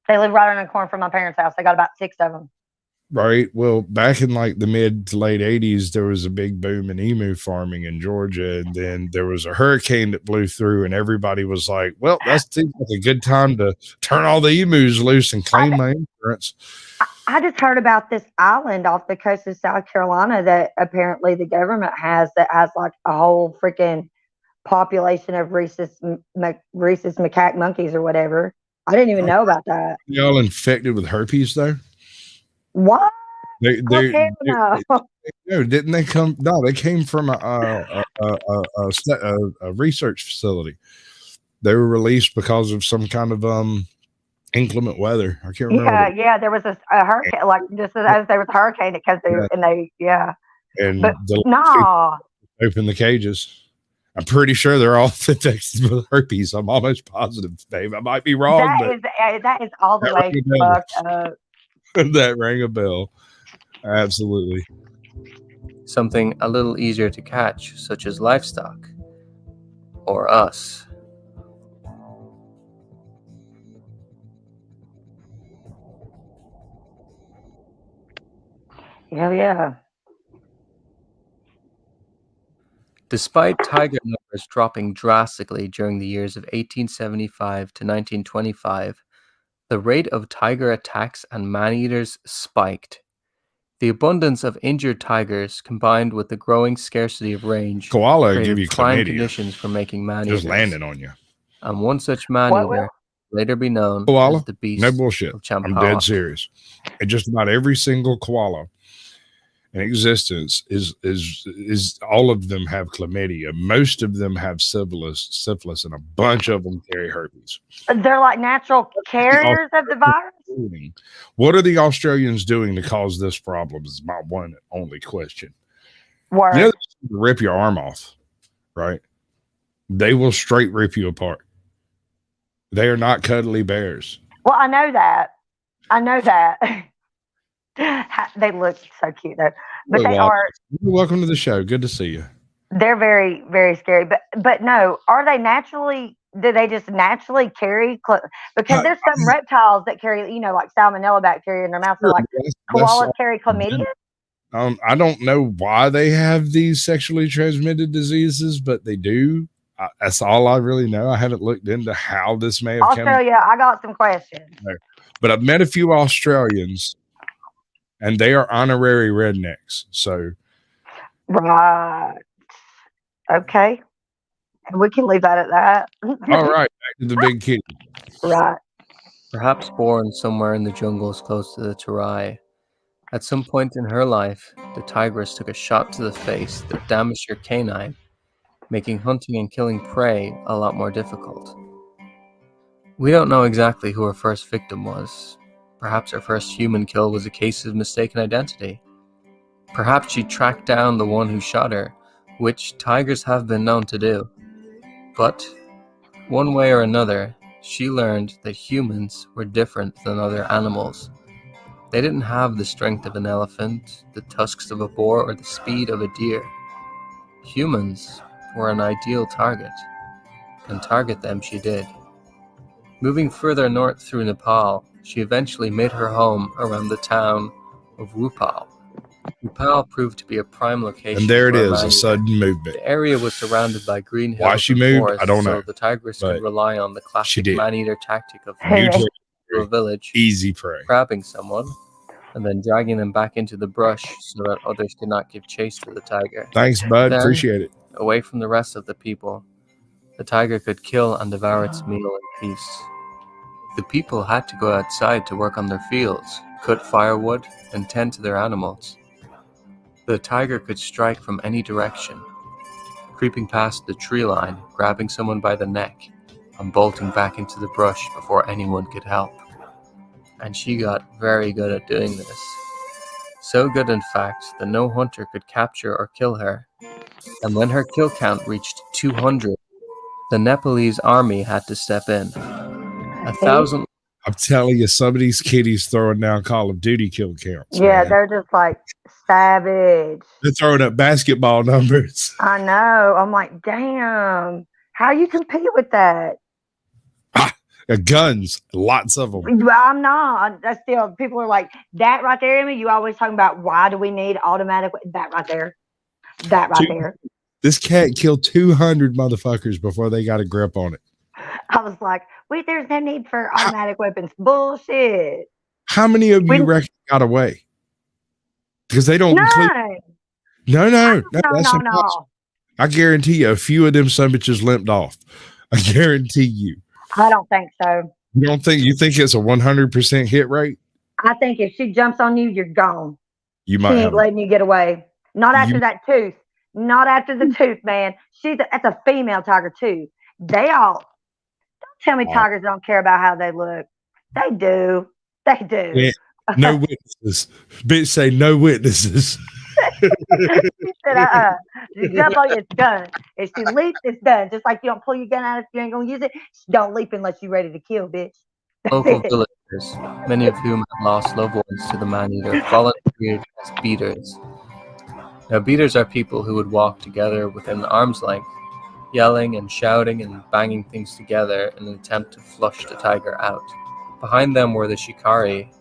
They live right around the corner from my parents' house. They got about 6 of them. Right. Well, back in like the mid to late 80s, there was a big boom in emu farming in Georgia. And then there was a hurricane that blew through, and everybody was like, well, that seems like a good time to turn all the emus loose and claim my insurance. I just heard about this island off the coast of South Carolina that apparently the government has that has like a whole freaking population of rhesus macaque monkeys or whatever. I didn't even know about that. Y'all infected with herpes though? What? No, didn't they come? No, they came from a research facility. They were released because of some kind of inclement weather. I can't remember. Yeah. There was a hurricane, like just as there was a hurricane that comes through, and And open the cages. I'm pretty sure they're all infected with herpes. I'm almost positive, babe. I might be wrong. That is all the way fucked up. That rang a bell. Absolutely. Something a little easier to catch, such as livestock. Or us. Yeah. Despite tiger numbers dropping drastically during the years of 1875 to 1925, the rate of tiger attacks and man-eaters spiked. The abundance of injured tigers, combined with the growing scarcity of range, koala give you prime chlamydia. conditions for making man-eaters. Just landing on you. And one such man-eater later be known koala? As the beast. No bullshit. Of Champawat. I'm dead serious. And just about every single koala in existence is all of them have chlamydia. Most of them have syphilis, and a bunch of them carry herpes. They're like natural carriers of the virus. What are the Australians doing to cause this problem? Is my one and only question. Word. You know, they rip your arm off, right? They will straight rip you apart. They are not cuddly bears. Well, I know that. They look so cute though, but they are. Welcome to the show. Good to see you. They're very, very scary, but no, are they naturally? Do they just naturally carry? Because there's some reptiles that carry, like salmonella bacteria in their mouth. So like koalas carry chlamydia. I don't know why they have these sexually transmitted diseases, but they do. That's all I really know. I haven't looked into how this may have Australia, I got some questions. But I've met a few Australians, and they are honorary rednecks. So, right. Okay. We can leave that at that. All right. Back to the big kitty. Right. Perhaps born somewhere in the jungles close to the Terai. At some point in her life, the tigress took a shot to the face that damaged her canine, making hunting and killing prey a lot more difficult. We don't know exactly who her first victim was. Perhaps her first human kill was a case of mistaken identity. Perhaps she tracked down the one who shot her, which tigers have been known to do. But one way or another, she learned that humans were different than other animals. They didn't have the strength of an elephant, the tusks of a boar, or the speed of a deer. Humans were an ideal target, and target them she did. Moving further north through Nepal, she eventually made her home around the town of Rupal. Rupal proved to be a prime location. And there it for is, a Maneater. sudden movement. The area was surrounded by green hills Why she and moved, forests, I don't know, so the Tigress but could rely on the she classic did. Maneater tactic of Mutual to a village, easy prey. grabbing someone, and then dragging them back into the brush so that others could not give chase to the tiger. Thanks, bud. Then, Appreciate it. away from the rest of the people, the tiger could kill and devour its meal in peace. The people had to go outside to work on their fields, cut firewood, and tend to their animals. The tiger could strike from any direction, creeping past the tree line, grabbing someone by the neck, and bolting back into the brush before anyone could help. And she got very good at doing this. So good, in fact, that no hunter could capture or kill her. And when her kill count reached 200, the Nepalese army had to step in. 1,000. I'm telling you, some of these kitties throwing down Call of Duty kill counts. Yeah, man. they're just like savage. They're throwing up basketball numbers. I know. I'm like, damn. How you compete with that? Guns, lots of them. Well, I'm not. That's still, people are like, that right there, Emmy, you always talking about why do we need automatic, that right there. That right there. This cat killed 200 motherfuckers before they got a grip on it. I was like, wait, there's no need for automatic weapons. Bullshit. How many of you reckon got away? Because they don't include. No, that's impossible. No. I guarantee you, a few of them son bitches limped off. I guarantee you. I don't think so. You think it's a 100% hit rate? I think if she jumps on you, you're gone. You She might ain't have. letting you get away. Not after that tooth. Not after the tooth, man. That's a female tiger too. They all, don't tell me tigers don't care about how they look. They do. They do. Yeah. No witnesses. Bitch say no witnesses. She said, She jump on you, it's done. If she leaps, it's done. Just like you don't pull your gun out if you ain't gonna use it. Don't leap unless you're ready to kill, bitch. Local villagers, many of whom had lost loved ones to the Maneater, volunteered as beaters. Now, beaters are people who would walk together within arm's length, yelling and shouting and banging things together in an attempt to flush the tiger out. Behind them were the shikari,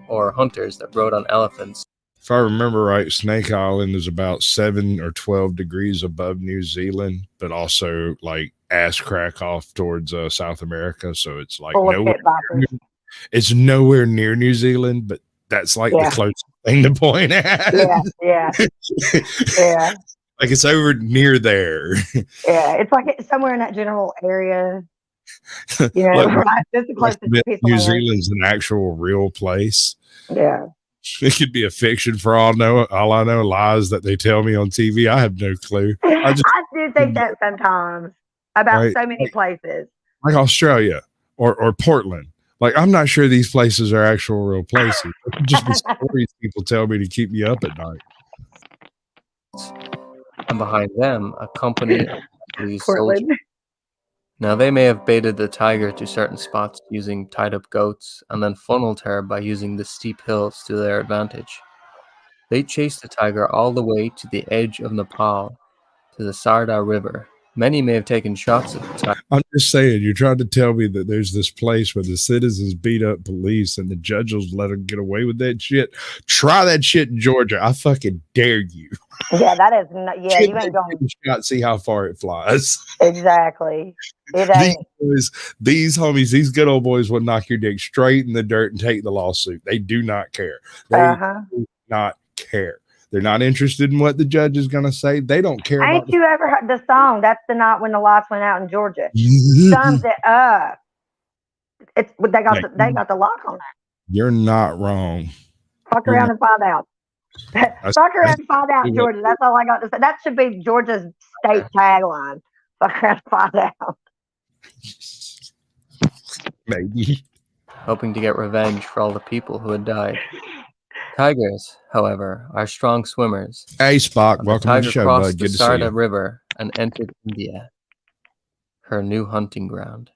or hunters that rode on elephants. If I remember right, Snake Island is about 7 or 12 degrees above New Zealand, but also like ass crack off towards South America. So it's like it's nowhere near New Zealand, but that's like the closest thing to point at. Yeah. Like it's over near there. Yeah, it's like it's somewhere in that general area. You know, right? That's the closest piece New of Zealand's an actual real place. Yeah. It could be a fiction for all I know, lies that they tell me on TV. I have no clue. I do think that sometimes about so many places. Like Australia or Portland. Like, I'm not sure these places are actual real places. Just the stories people tell me to keep me up at night. And behind them, a company of police soldiers. Now, they may have baited the tiger to certain spots using tied-up goats and then funneled her by using the steep hills to their advantage. They chased the tiger all the way to the edge of Nepal, to the Sarda River. Many may have taken shots at the tiger. I'm just saying, you're trying to tell me that there's this place where the citizens beat up police and the judges let them get away with that shit. Try that shit in Georgia. I fucking dare you. Yeah, that is not, you ain't going. See how far it flies. Exactly. It ain't. These homies, these good old boys will knock your dick straight in the dirt and take the lawsuit. They do not care. They do not care. They're not interested in what the judge is going to say. They don't care. Ain't you ever heard the song? That's the night when the lights went out in Georgia. Sums it up. It's they got the lock on that. You're not wrong. Fuck around and find out. Fuck around and find out, Georgia. That's all I got to say. That should be Georgia's state tagline. Fuck around and find out. Maybe. Hoping to get revenge for all the people who had died. Tigers, however, are strong swimmers. Hey, Spock, welcome to the show, bud. Good to see you. The Sarda River and entered India. her new hunting ground.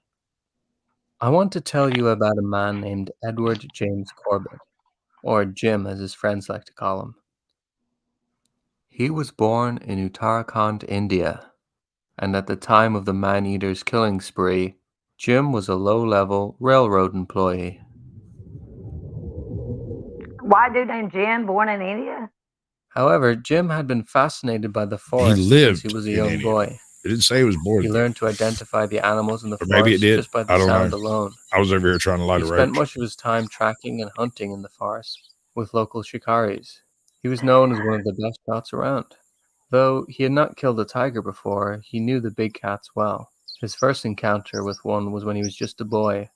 I want to tell you about a man named Edward James Corbett, or Jim as his friends like to call him. He was born in Uttarakhand, India, and at the time of the Maneater's killing spree, Jim was a low-level railroad employee. White dude named Jim, born in India? However, Jim had been fascinated by the forest lived since he was a in young India. boy. It didn't say he was born He there. learned to identify the animals in the Or maybe it forest did. just by I the don't sound know. alone. I was over here trying to light He a spent roach. much of his time tracking and hunting in the forest with local shikaris. He was known as one of the best shots around. Though he had not killed a tiger before, he knew the big cats well. His first encounter with one was when he was just a boy,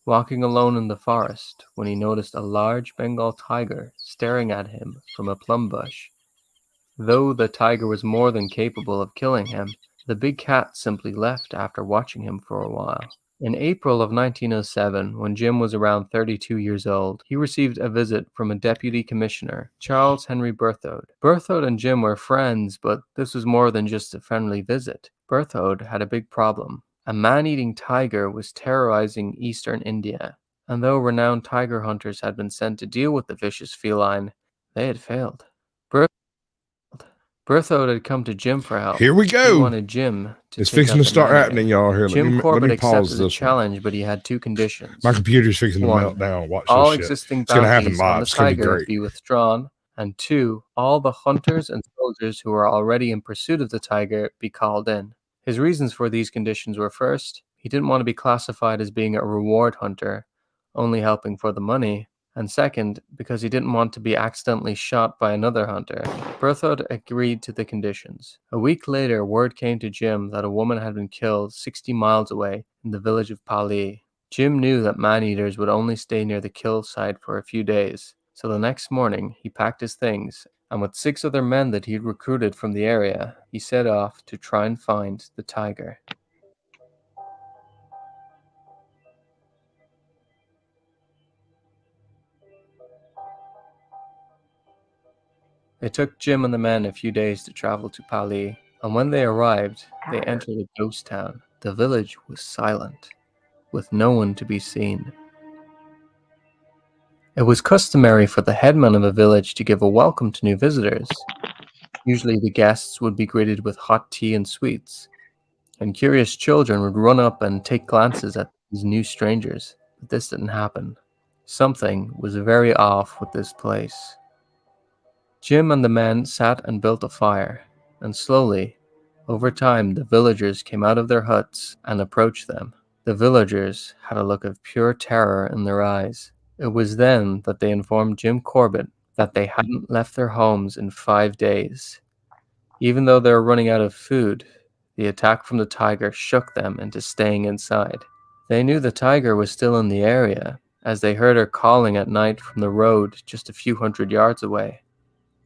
walking alone in the forest when he noticed a large Bengal tiger staring at him from a plum bush. Though the tiger was more than capable of killing him, the big cat simply left after watching him for a while. In April of 1907, when Jim was around 32 years old, he received a visit from a deputy commissioner, Charles Henry Berthoud. Berthoud and Jim were friends, but this was more than just a friendly visit. Berthoud had a big problem. A man-eating tiger was terrorizing eastern India, and though renowned tiger hunters had been sent to deal with the vicious feline, they had failed. Berthoud had come to Jim for help. Here we He go. wanted Jim to It's take fixing out to the start Maneater. happening, y'all. Here, Jim let Corbett me pause accepted the this one. challenge, but he had two conditions. My computer's fixing to One, melt down. Watch all this shit. existing It's going to happen bounties on live. the It's going to be tiger great. be withdrawn, and two, all the hunters and soldiers who were already in pursuit of the tiger be called in. His reasons for these conditions were: first, he didn't want to be classified as being a reward hunter, only helping for the money, and second, because he didn't want to be accidentally shot by another hunter. Berthoud agreed to the conditions. A week later, word came to Jim that a woman had been killed 60 miles away in the village of Pali. Jim knew that man-eaters would only stay near the kill site for a few days, so the next morning he packed his things, and with 6 other men that he'd recruited from the area, he set off to try and find the tiger. It took Jim and the men a few days to travel to Pali, and when they arrived, they entered a ghost town. The village was silent, with no one to be seen. It was customary for the headman of a village to give a welcome to new visitors. Usually the guests would be greeted with hot tea and sweets, and curious children would run up and take glances at these new strangers, but this didn't happen. Something was very off with this place. Jim and the men sat and built a fire, and slowly, over time, the villagers came out of their huts and approached them. The villagers had a look of pure terror in their eyes. It was then that they informed Jim Corbett that they hadn't left their homes in 5 days. Even though they were running out of food, the attack from the tiger shook them into staying inside. They knew the tiger was still in the area, as they heard her calling at night from the road just a few hundred yards away.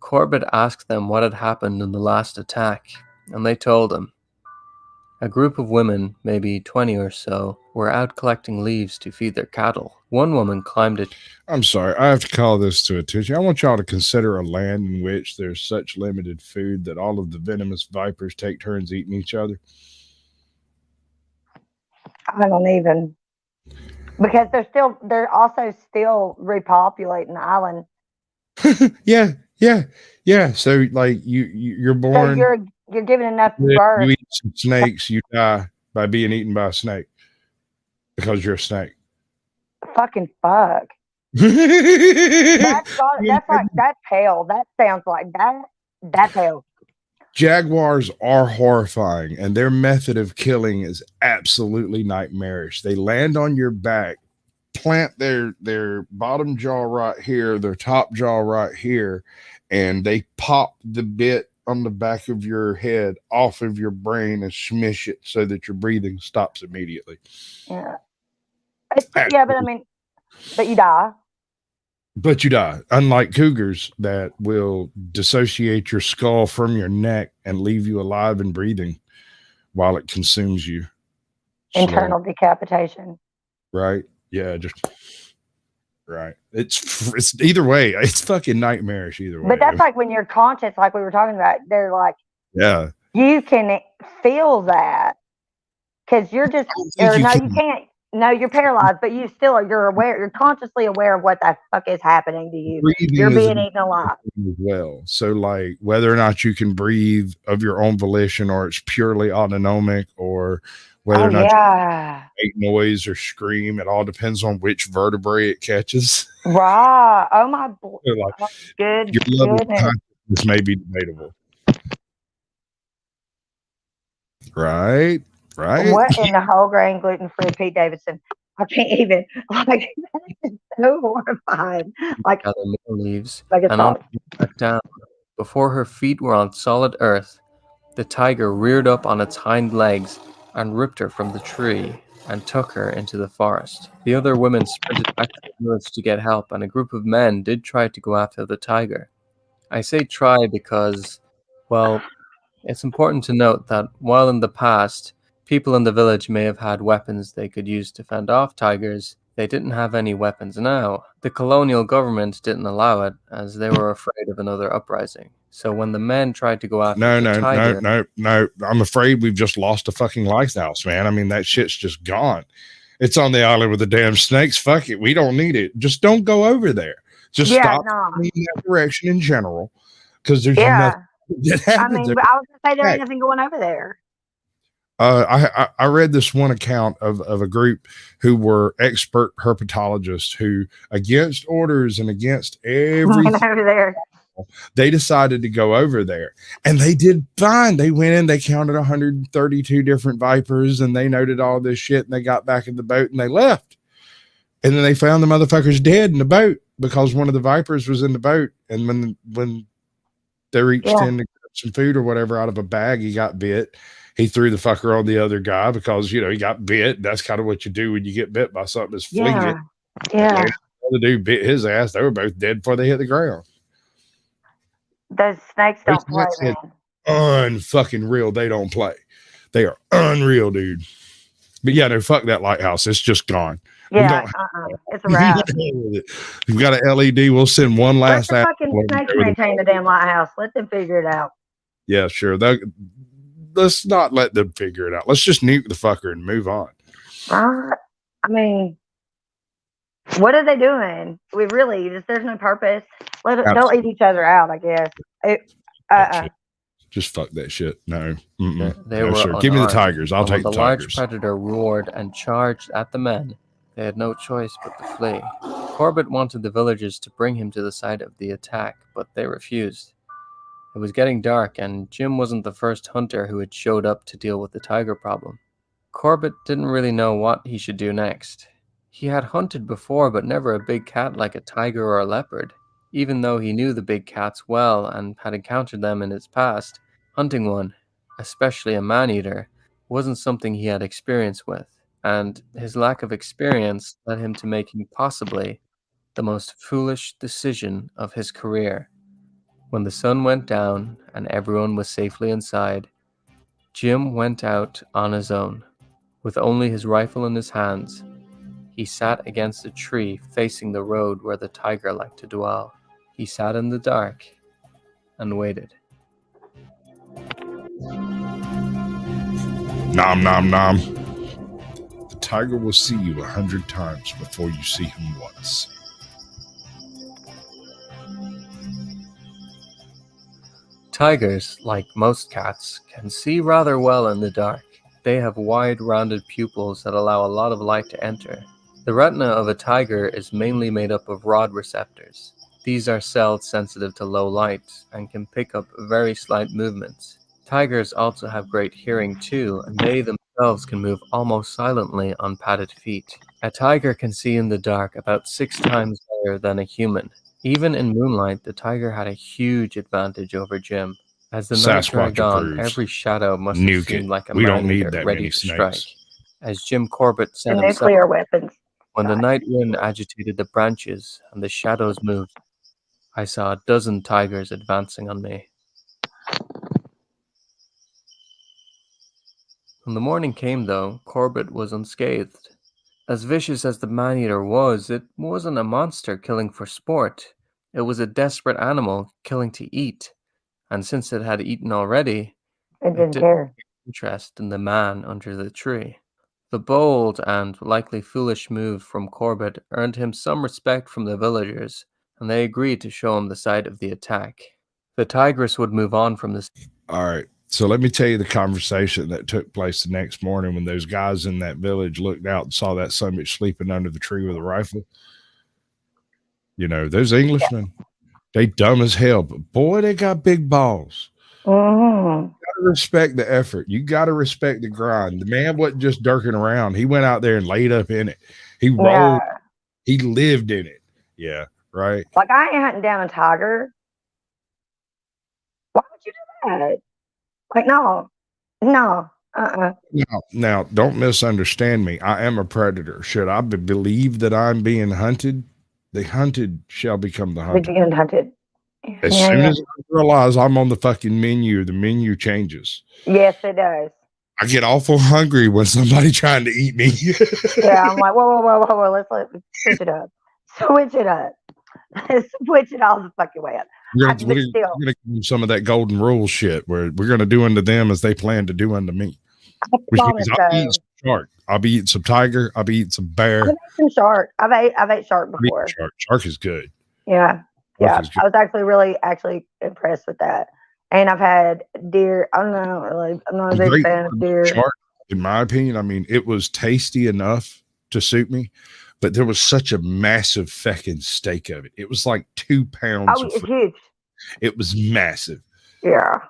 Corbett asked them what had happened in the last attack, and they told him. A group of women, maybe 20 or so, were out collecting leaves to feed their cattle. One woman climbed a... I'm sorry, I have to call this to attention. I want y'all to consider a land in which there's such limited food that all of the venomous vipers take turns eating each other. I don't even, because they're also still repopulating the island. Yeah. So like you're born. So you're giving enough birth. You eat some snakes, you die by being eaten by a snake because you're a snake. Fucking fuck. That's hell. That sounds like that's hell. Jaguars are horrifying, and their method of killing is absolutely nightmarish. They land on your back, plant their bottom jaw right here, their top jaw right here, and they pop the bit on the back of your head off of your brain and smish it so that your breathing stops immediately. Yeah. Yeah, but you die. But you die. Unlike cougars that will dissociate your skull from your neck and leave you alive and breathing while it consumes you. Internal decapitation. Right? Yeah, just right. It's either way. It's fucking nightmarish either way. But that's like when you're conscious, like we were talking about. They're like, yeah, you can feel that because you're just, think or you no, can. you can't. No, you're paralyzed, but you're aware. You're consciously aware of what the fuck is happening to you. Breathing You're is being eaten alive. as well. So, like, whether or not you can breathe of your own volition, or it's purely autonomic, or whether Oh or not yeah, you make noise or scream, it all depends on which vertebrae it catches. right. Oh my, So, like, oh, good your level of goodness. consciousness may be debatable. Right? What in the whole grain gluten free Pete Davidson? I can't even, like, that is so horrifying. Like, Gather more leaves, like it's and on all. back down. Before her feet were on solid earth, the tiger reared up on its hind legs and ripped her from the tree and took her into the forest. The other women sprinted back to the village to get help, and a group of men did try to go after the tiger. I say try because, well, it's important to note that while in the past, people in the village may have had weapons they could use to fend off tigers, they didn't have any weapons now. The colonial government didn't allow it, as they were afraid of another uprising. So when the men tried to go after the tiger... No. I'm afraid we've just lost a fucking lighthouse, man. I mean, that shit's just gone. It's on the island with the damn snakes. Fuck it. We don't need it. Just don't go over there. Just stop in that direction in general, because there's nothing that happens. I mean, I was going to say there ain't nothing going over there. I read this one account of a group who were expert herpetologists who, against orders and against everything over there, they decided to go over there, and they did fine. They went in, they counted 132 different vipers, and they noted all this shit, and they got back in the boat and they left. And then they found the motherfuckers dead in the boat because one of the vipers was in the boat. And when they reached in to get some food or whatever out of a bag, he got bit. He threw the fucker on the other guy because, he got bit. That's kind of what you do when you get bit by something, is fling it. Yeah. The dude bit his ass. They were both dead before they hit the ground. Those snakes don't play, man. Unfucking real. They don't play. They are unreal, dude. But yeah, no, fuck that lighthouse. It's just gone. Yeah, it's a wrap. We've got an LED. We'll send one last. Let the fucking snakes maintain the damn lighthouse. Let them figure it out. Yeah, sure. Let's not let them figure it out. Let's just nuke the fucker and move on. I mean, what are they doing? There's no purpose. They'll eat each other out, I guess. Just fuck that shit. No. They were sure. Give me the tigers. I'll take the tigers. Large predator roared and charged at the men. They had no choice but to flee. Corbett wanted the villagers to bring him to the site of the attack, but they refused. It was getting dark, and Jim wasn't the first hunter who had showed up to deal with the tiger problem. Corbett didn't really know what he should do next. He had hunted before, but never a big cat like a tiger or a leopard. Even though he knew the big cats well and had encountered them in his past, hunting one, especially a maneater, wasn't something he had experience with, and his lack of experience led him to making possibly the most foolish decision of his career. When the sun went down and everyone was safely inside, Jim went out on his own. With only his rifle in his hands, he sat against a tree facing the road where the tiger liked to dwell. He sat in the dark and waited. Nom, nom, nom. The tiger will see you 100 times before you see him once. Tigers, like most cats, can see rather well in the dark. They have wide, rounded pupils that allow a lot of light to enter. The retina of a tiger is mainly made up of rod receptors. These are cells sensitive to low light and can pick up very slight movements. Tigers also have great hearing too, and they themselves can move almost silently on padded feet. A tiger can see in the dark about 6 times better than a human. Even in moonlight, the tiger had a huge advantage over Jim. As the night dragged on, every shadow must have seemed like a Maneater ready to strike. As Jim Corbett set himself, nuclear weapons. When the night wind agitated the branches and the shadows moved, I saw 12 tigers advancing on me. When the morning came, though, Corbett was unscathed. As vicious as the Maneater was, it wasn't a monster killing for sport. It was a desperate animal killing to eat. And since it had eaten already, it didn't care. Interest in the man under the tree. The bold and likely foolish move from Corbett earned him some respect from the villagers, and they agreed to show him the site of the attack. The Tigress would move on from this. All right. So let me tell you the conversation that took place the next morning when those guys in that village looked out and saw that summit sleeping under the tree with a rifle. You know, those Englishmen, they dumb as hell, but boy, they got big balls. Mm-hmm. You gotta respect the effort. You got to respect the grind. The man wasn't just dirking around. He went out there and laid up in it. He rolled. Yeah. He lived in it. Yeah, right. Like, I ain't hunting down a tiger. Why would you do that? Like, no. Now, don't misunderstand me. I am a predator. Should I believe that I'm being hunted? The hunted shall become the We're hunted. being hunted. As soon as I realize I'm on the fucking menu, the menu changes. Yes, it does. I get awful hungry when somebody trying to eat me. Yeah, I'm like, whoa. Let's switch it up. Switch it up. Switch it all the fucking way up. We're gonna give them some of that golden rule shit where we're gonna do unto them as they plan to do unto me. Which means I'll be eating some shark. I'll be eating some tiger. I'll be eating some bear. I've ate some shark. I've ate shark before. Shark is good. Yeah. I was actually really impressed with that. And I've had deer. I'm not a big fan of deer. Shark, in my opinion, I mean, it was tasty enough to suit me, but there was such a massive fucking steak of it. It was like 2 pounds. Oh, it's huge. It was massive. Yeah.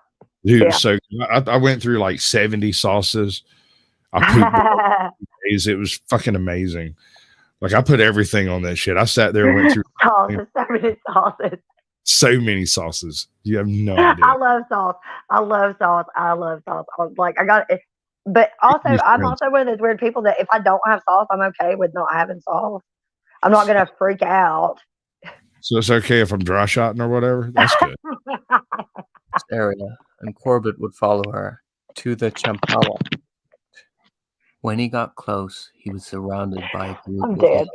Dude, yeah. So I went through like 70 sauces. I pooped it was fucking amazing. Like, I put everything on that shit. I sat there and went through sauces. So many sauces. You have no idea. I love sauce. I was like, I got it. But also, I'm also one of those weird people that if I don't have sauce, I'm okay with not having sauce. I'm not going to freak out. So it's okay if I'm dry shotting or whatever? That's good. Area, and Corbett would follow her to the Champawat. When he got close, he was surrounded by a group of dead.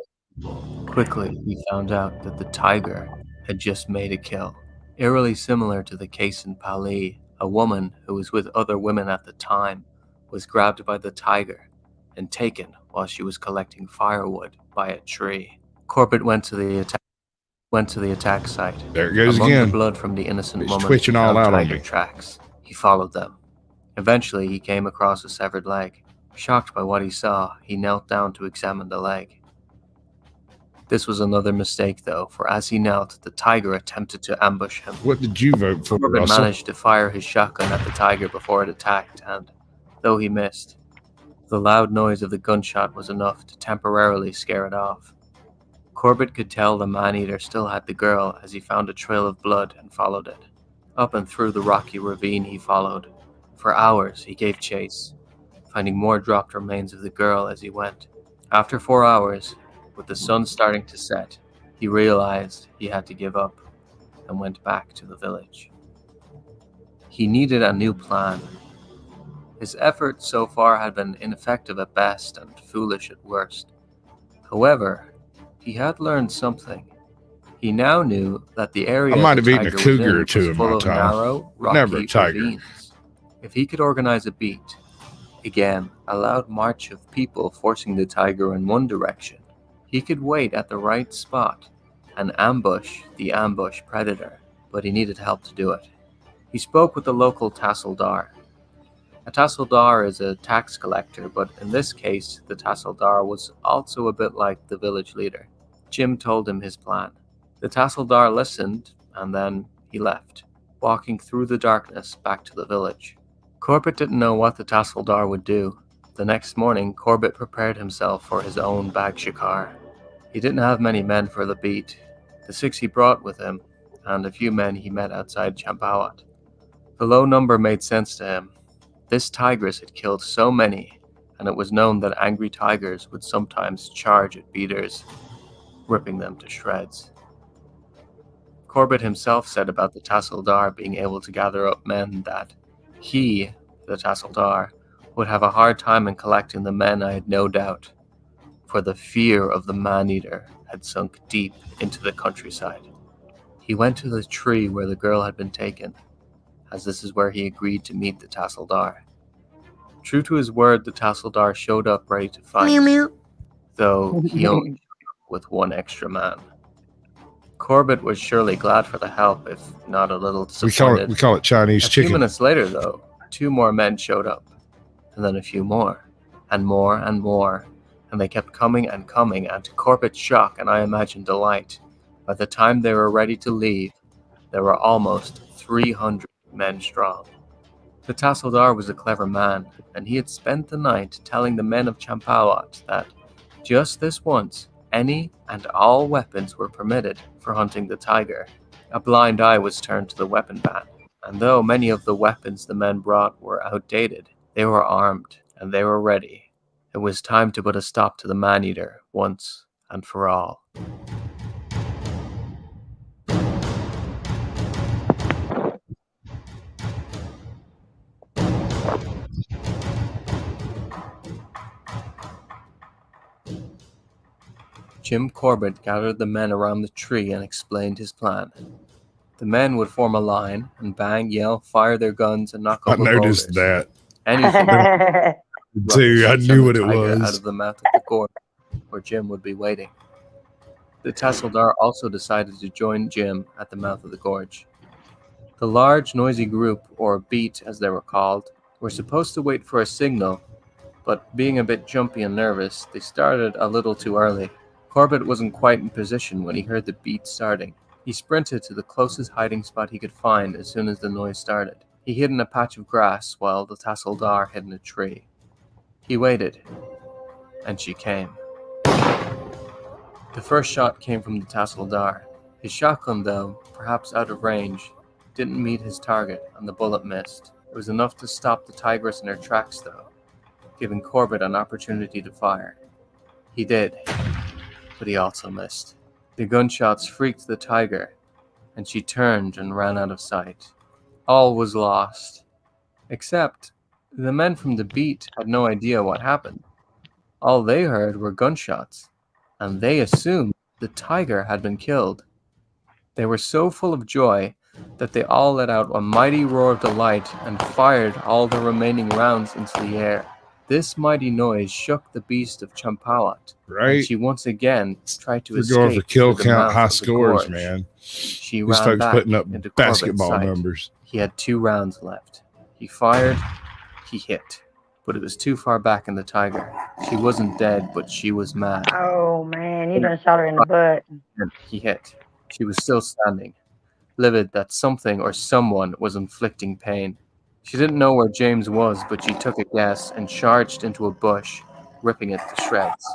Quickly, he found out that the tiger had just made a kill. Eerily similar to the case in Pali, a woman who was with other women at the time was grabbed by the tiger and taken while she was collecting firewood by a tree. Corbett went to the attack site. There it goes Among again. The blood from the innocent woman twitching all out on me. Tracks. He followed them. Eventually, he came across a severed leg. Shocked by what he saw, he knelt down to examine the leg. This was another mistake, though, for as he knelt, the tiger attempted to ambush him. What did you vote for, Corbett Russell? managed to fire his shotgun at the tiger before it attacked, and, though he missed, the loud noise of the gunshot was enough to temporarily scare it off. Corbett could tell the Maneater still had the girl as he found a trail of blood and followed it. Up and through the rocky ravine he followed. For hours he gave chase, finding more dropped remains of the girl as he went. After 4 hours, with the sun starting to set, he realized he had to give up and went back to the village. He needed a new plan. His efforts so far had been ineffective at best and foolish at worst. However, he had learned something. He now knew that the area I might have eaten a tiger was cougar in or two was in full my of time. narrow, rocky Never a tiger. ravines. If he could organize a beat, again, a loud march of people forcing the tiger in one direction, he could wait at the right spot and ambush the ambush predator, but he needed help to do it. He spoke with the local Tahsildar. A Tahsildar is a tax collector, but in this case, the Tahsildar was also a bit like the village leader. Jim told him his plan. The Tahsildar listened, and then he left, walking through the darkness back to the village. Corbett didn't know what the Tahsildar would do. The next morning, Corbett prepared himself for his own bag shikar. He didn't have many men for the beat. The 6 he brought with him, and a few men he met outside Champawat. The low number made sense to him. This tigress had killed so many, and it was known that angry tigers would sometimes charge at beaters, ripping them to shreds. Corbett himself said about the Tahsildar being able to gather up men that he, the Tahsildar, would have a hard time in collecting the men, I had no doubt, for the fear of the Maneater had sunk deep into the countryside. He went to the tree where the girl had been taken, as this is where he agreed to meet the Tahsildar. True to his word, the Tasseldar showed up ready to fight, though he only showed up with one extra man. Corbett was surely glad for the help, if not a little disappointed. We call it Chinese A chicken. few minutes later, though, 2 more men showed up, and then a few more, and more and more, and they kept coming, and to Corbett's shock and I imagine delight, by the time they were ready to leave, there were almost 300 men strong. The Tasseldar was a clever man, and he had spent the night telling the men of Champawat that, just this once, any and all weapons were permitted for hunting the tiger. A blind eye was turned to the weapon ban, and though many of the weapons the men brought were outdated, they were armed, and they were ready. It was time to put a stop to the Maneater once and for all. Jim Corbett gathered the men around the tree and explained his plan. The men would form a line and bang, yell, fire their guns, and knock I over noticed boulders. that. Anything. Dude, I knew what it Out was. of the mouth of the gorge, where Jim would be waiting. The Tasseldar also decided to join Jim at the mouth of the gorge. The large, noisy group, or beat as they were called, were supposed to wait for a signal, but being a bit jumpy and nervous, they started a little too early. Corbett wasn't quite in position when he heard the beat starting. He sprinted to the closest hiding spot he could find as soon as the noise started. He hid in a patch of grass while the Tasseldar hid in a tree. He waited, and she came. The first shot came from the Tasseldar. His shotgun, though, perhaps out of range, didn't meet his target, and the bullet missed. It was enough to stop the Tigress in her tracks, though, giving Corbett an opportunity to fire. He did, but he also missed. The gunshots freaked the tiger, and she turned and ran out of sight. All was lost, except the men from the beat had no idea what happened. All they heard were gunshots, and they assumed the tiger had been killed. They were so full of joy that they all let out a mighty roar of delight and fired all the remaining rounds into the air. This mighty noise shook the beast of Champawat, Right? and she once again tried to We're going escape for kill through the count mouth high of the scores, gorge. man. She These ran folks back putting up into basketball Corbett's sight. numbers. He had 2 rounds left. He fired, he hit, but it was too far back in the tiger. She wasn't dead, but she was mad. Oh man, you done shot her in the butt. And he hit. She was still standing, livid that something or someone was inflicting pain. She didn't know where James was, but she took a guess and charged into a bush, ripping it to shreds.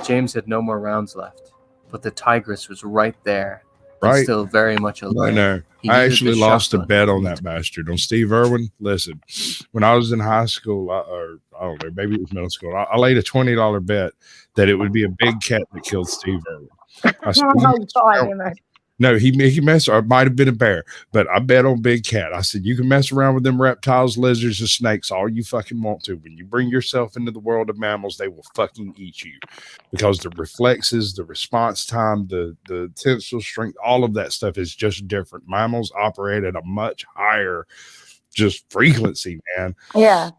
James had no more rounds left, but the Tigress was right there, and Right? still very much alive. No. He I needed actually the lost a shotgun. bet on that bastard, on Steve Irwin. Listen, when I was in high school, or I don't know, maybe it was middle school, I laid a $20 bet that it would be a big cat that killed Steve Irwin. I said, Oh God, Emma. no, he messed, or it might have been a bear, but I bet on Big Cat. I said, you can mess around with them reptiles, lizards, and snakes all you fucking want to. When you bring yourself into the world of mammals, they will fucking eat you, because the reflexes, the response time, the tensile strength, all of that stuff is just different. Mammals operate at a much higher just frequency, man. Yeah.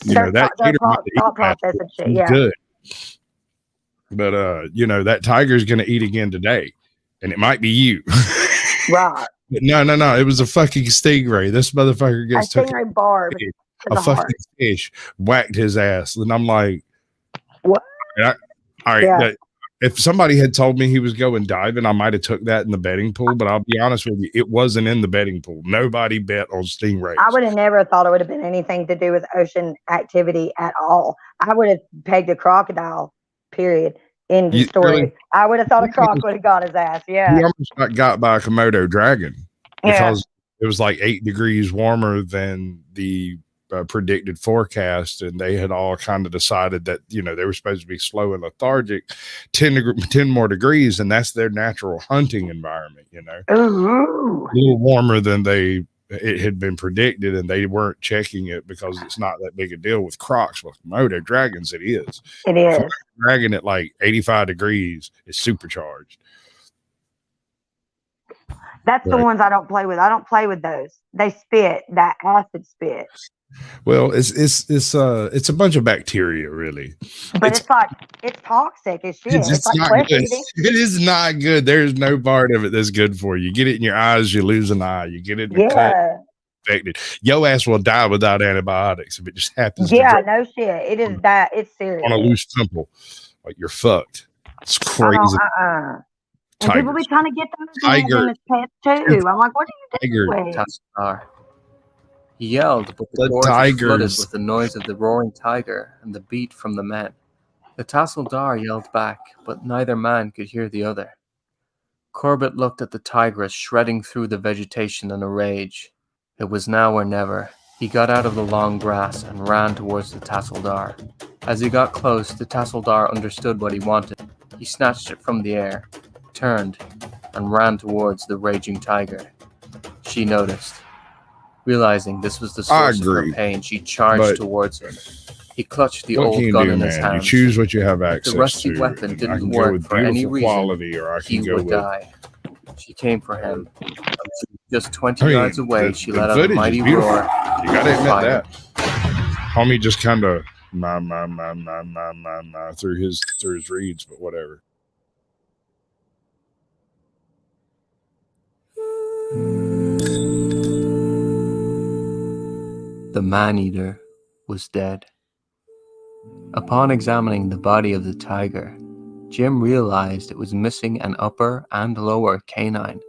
You know, that their gator might thought eat that, process and shit. he's Yeah. good. But you know, that tiger's gonna eat again today, and it might be you. Right. But no, it was a fucking stingray. This motherfucker A gets took stingray barb. a fucking fish, whacked his ass, and I'm like, What? all right. Yeah. If somebody had told me he was going diving, I might have took that in the betting pool. But I'll be honest with you, it wasn't in the betting pool. Nobody bet on stingrays. I would have never thought it would have been anything to do with ocean activity at all. I would have pegged a crocodile, period. End of story. Really? I would have thought a croc would have got his ass. Yeah. He almost got by a Komodo dragon because it was like 8 degrees warmer than the predicted forecast, and they had all kind of decided that, you know, they were supposed to be slow and lethargic 10 more degrees, and that's their natural hunting environment, you know. Ooh. A little warmer than it had been predicted, and they weren't checking it because it's not that big a deal with crocs. With Komodo dragons, it is. It is. Dragon at like 85 degrees is supercharged. That's the ones I don't play with. I don't play with those. They spit, that acid spit. Well, it's a bunch of bacteria, really. But it's toxic as shit. It's like not flesh good. eating. It is not good. There's no part of it that's good for you. You get it in your eyes, you lose an eye. You get it in the cut, infected. Your ass will die without antibiotics if it just happens Yeah, to no shit. It is that. It's serious. on a loose temple. Like you're fucked. It's I crazy. don't, And people be Tigers. trying to get those Tiger. in as pets too. I'm like, what are you doing? Tassildar. He yelled, but the The gorge was flooded tigers. with the noise of the roaring tiger and the beat from the men. The Tassildar yelled back, but neither man could hear the other. Corbett looked at the tigress shredding through the vegetation in a rage. It was now or never. He got out of the long grass and ran towards the Tassildar. As he got close, the Tassildar understood what he wanted. He snatched it from the air, turned, and ran towards the raging tiger. She noticed. Realizing this was the source of her pain, she charged towards him. He clutched the old gun in his hand. You choose what you have access to. The rusty weapon didn't work for any reason. He would die. She came for him. Just 20 yards away, she let out a mighty roar. You gotta admit that. Homie just kind of through his reeds, but whatever. The Maneater was dead. Upon examining the body of the tiger, Jim realized it was missing an upper and lower canine.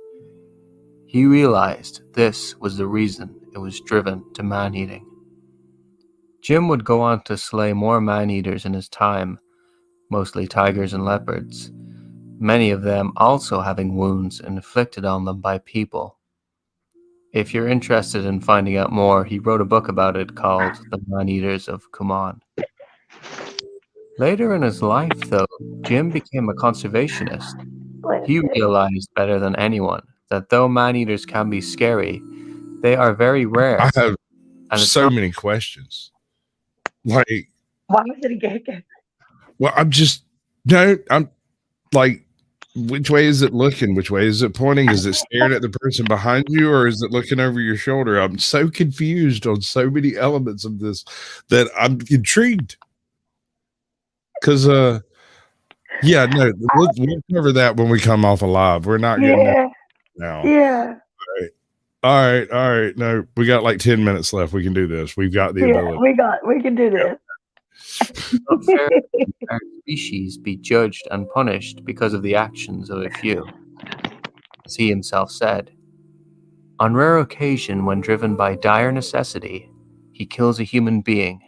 He realized this was the reason it was driven to man-eating. Jim would go on to slay more man-eaters in his time, mostly tigers and leopards, many of them also having wounds inflicted on them by people. If you're interested in finding out more, he wrote a book about it called The Man-Eaters of Kuman. Later in his life, though, Jim became a conservationist. He realized better than anyone that though man-eaters can be scary, they are very rare. I have so many questions. Like, why was it a gecko? Well, I'm like, which way is it looking? Which way is it pointing? Is it staring at the person behind you, or is it looking over your shoulder? I'm so confused on so many elements of this that I'm intrigued. Because, we'll cover that when we come off alive. We're not getting that now. Yeah. All right. No, we got like 10 minutes left. We can do this. We've got the ability. We can do this. Species be judged and punished because of the actions of a few. As he himself said, on rare occasion when driven by dire necessity, he kills a human being,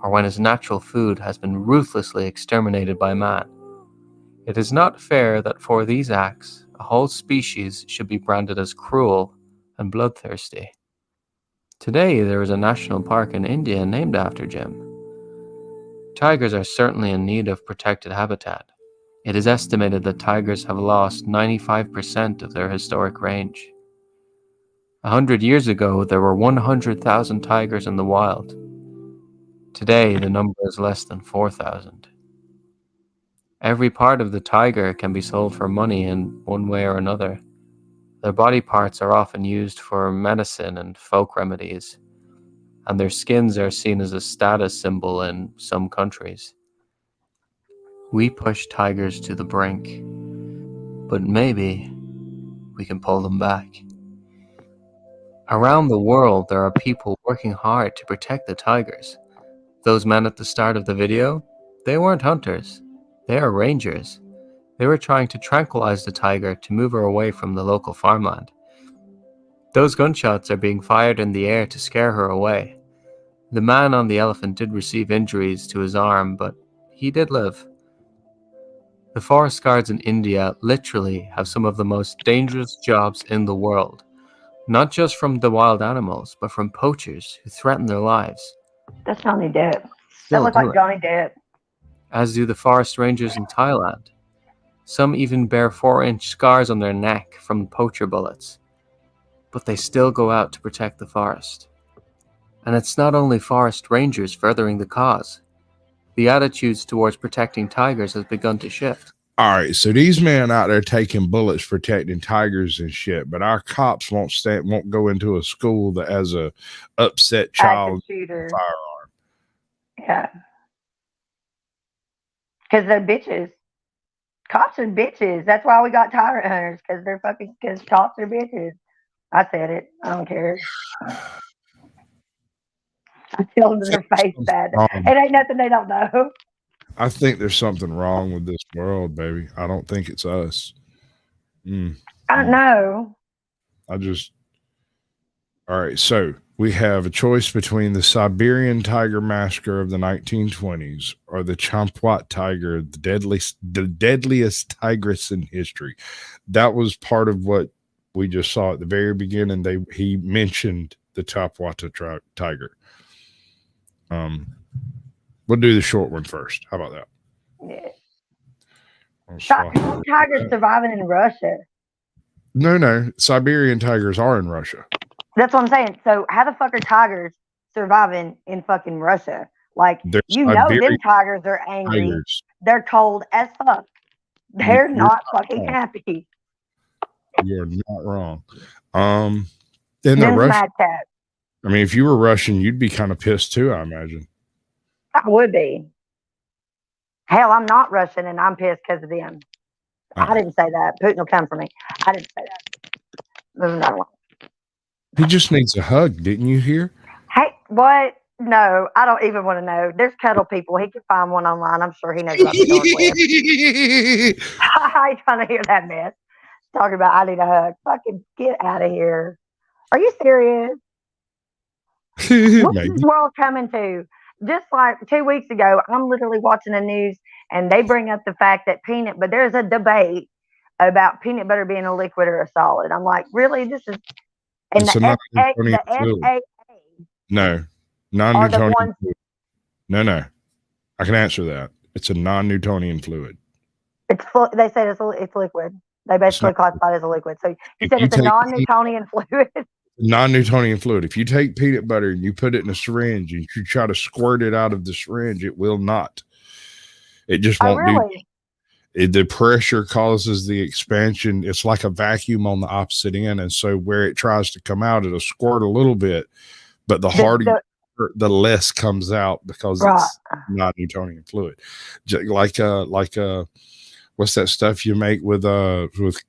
or when his natural food has been ruthlessly exterminated by man. It is not fair that for these acts, a whole species should be branded as cruel and bloodthirsty. Today, there is a national park in India named after Jim. Tigers are certainly in need of protected habitat. It is estimated that tigers have lost 95% of their historic range. 100 years ago, there were 100,000 tigers in the wild. Today, the number is less than 4,000. Every part of the tiger can be sold for money in one way or another. Their body parts are often used for medicine and folk remedies, and their skins are seen as a status symbol in some countries. We push tigers to the brink, but maybe we can pull them back. Around the world, there are people working hard to protect the tigers. Those men at the start of the video, they weren't hunters. They are rangers. They were trying to tranquilize the tiger to move her away from the local farmland. Those gunshots are being fired in the air to scare her away. The man on the elephant did receive injuries to his arm, but he did live. The forest guards in India literally have some of the most dangerous jobs in the world, not just from the wild animals, but from poachers who threaten their lives. That's Johnny Depp. That looks like Johnny Depp. As do the forest rangers in Thailand. Some even bear 4-inch scars on their neck from poacher bullets. But they still go out to protect the forest. And it's not only forest rangers furthering the cause. The attitudes towards protecting tigers has begun to shift. All right, so these men out there taking bullets protecting tigers and shit, but our cops won't go into a school that has a upset child shooter. firearm. Yeah, because they're bitches. Cops are bitches. That's why we got tyrant hunters, because they're fucking. Because cops are bitches. I said it. I don't care. I tell them to their face that it ain't nothing they don't know. I think there's something wrong with this world, baby. I don't think it's us. I don't know. All right, so we have a choice between the Siberian tiger massacre of the 1920s or the Champawat tiger, the deadliest tigress in history. That was part of what we just saw at the very beginning. He mentioned the Champawat tiger. We'll do the short one first. How about that? Yeah. Tigers surviving in Russia. No. Siberian tigers are in Russia. That's what I'm saying. So how the fuck are tigers surviving in fucking Russia? Like, them tigers are angry. Tigers. They're cold as fuck. They're not fucking happy. You're not wrong. Then the Russian. I mean, if you were Russian, you'd be kind of pissed too, I imagine. I would be. Hell, I'm not Russian and I'm pissed because of them. I didn't say that. Putin will come for me. I didn't say that. There's another one. He just needs a hug, didn't you hear? Hey, what? No, I don't even want to know. There's cuddle people. He can find one online. I'm sure he knows about the dark web. I ain't trying to hear that mess. Talking about I need a hug. Fucking get out of here. Are you serious? What's this world coming to? Just like 2 weeks ago, I'm literally watching the news and they bring up the fact that but there's a debate about peanut butter being a liquid or a solid. I'm like, really? This is, and the FAA. No, non-Newtonian fluid. No. I can answer that. It's a non-Newtonian fluid. They say it's liquid. They basically classify it as a liquid. So you said it's a non-Newtonian fluid. Non-Newtonian fluid. If you take peanut butter and you put it in a syringe and you try to squirt it out of the syringe, it will not. It just won't do. The pressure causes the expansion. It's like a vacuum on the opposite end, and so where it tries to come out, it'll squirt a little bit, but the harder, the less comes out because it's not Newtonian fluid. Like what's that stuff you make with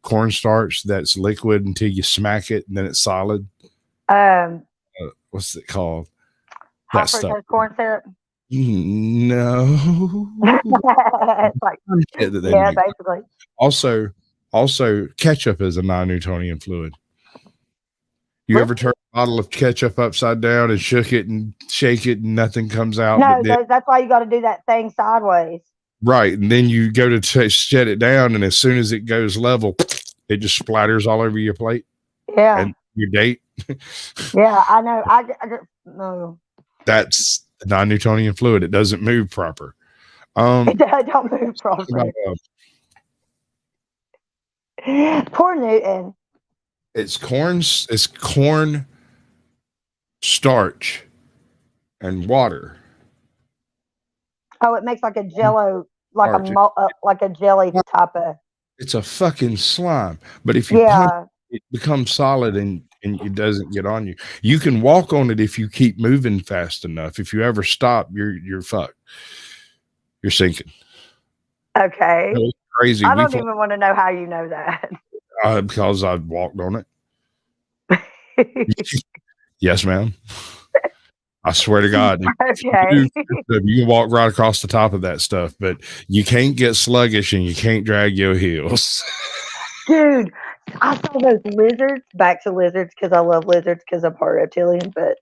cornstarch that's liquid until you smack it and then it's solid? What's it called? High fructose corn syrup. No. It's like, yeah, basically. Also, ketchup is a non-Newtonian fluid. You ever turn a bottle of ketchup upside down and shake it and nothing comes out? No, that's why you got to do that thing sideways. Right, and then you go to set it down, and as soon as it goes level, it just splatters all over your plate. Yeah. And your date. Yeah, I know. I just no. That's non-Newtonian fluid. It doesn't move proper. It don't move proper. Poor Newton. It's corn starch and water. Oh, it makes like a jello, like a jelly type of. It's a fucking slime. But if you punch it becomes solid and it doesn't get on you. You can walk on it if you keep moving fast enough. If you ever stop, you're fucked. You're sinking. Okay. It's crazy. I don't even want to know how you know that. Because I walked on it. Yes, ma'am. I swear to God. Okay. You can walk right across the top of that stuff, but you can't get sluggish and you can't drag your heels. Dude, I saw those lizards, back to lizards because I love lizards because I'm part reptilian, but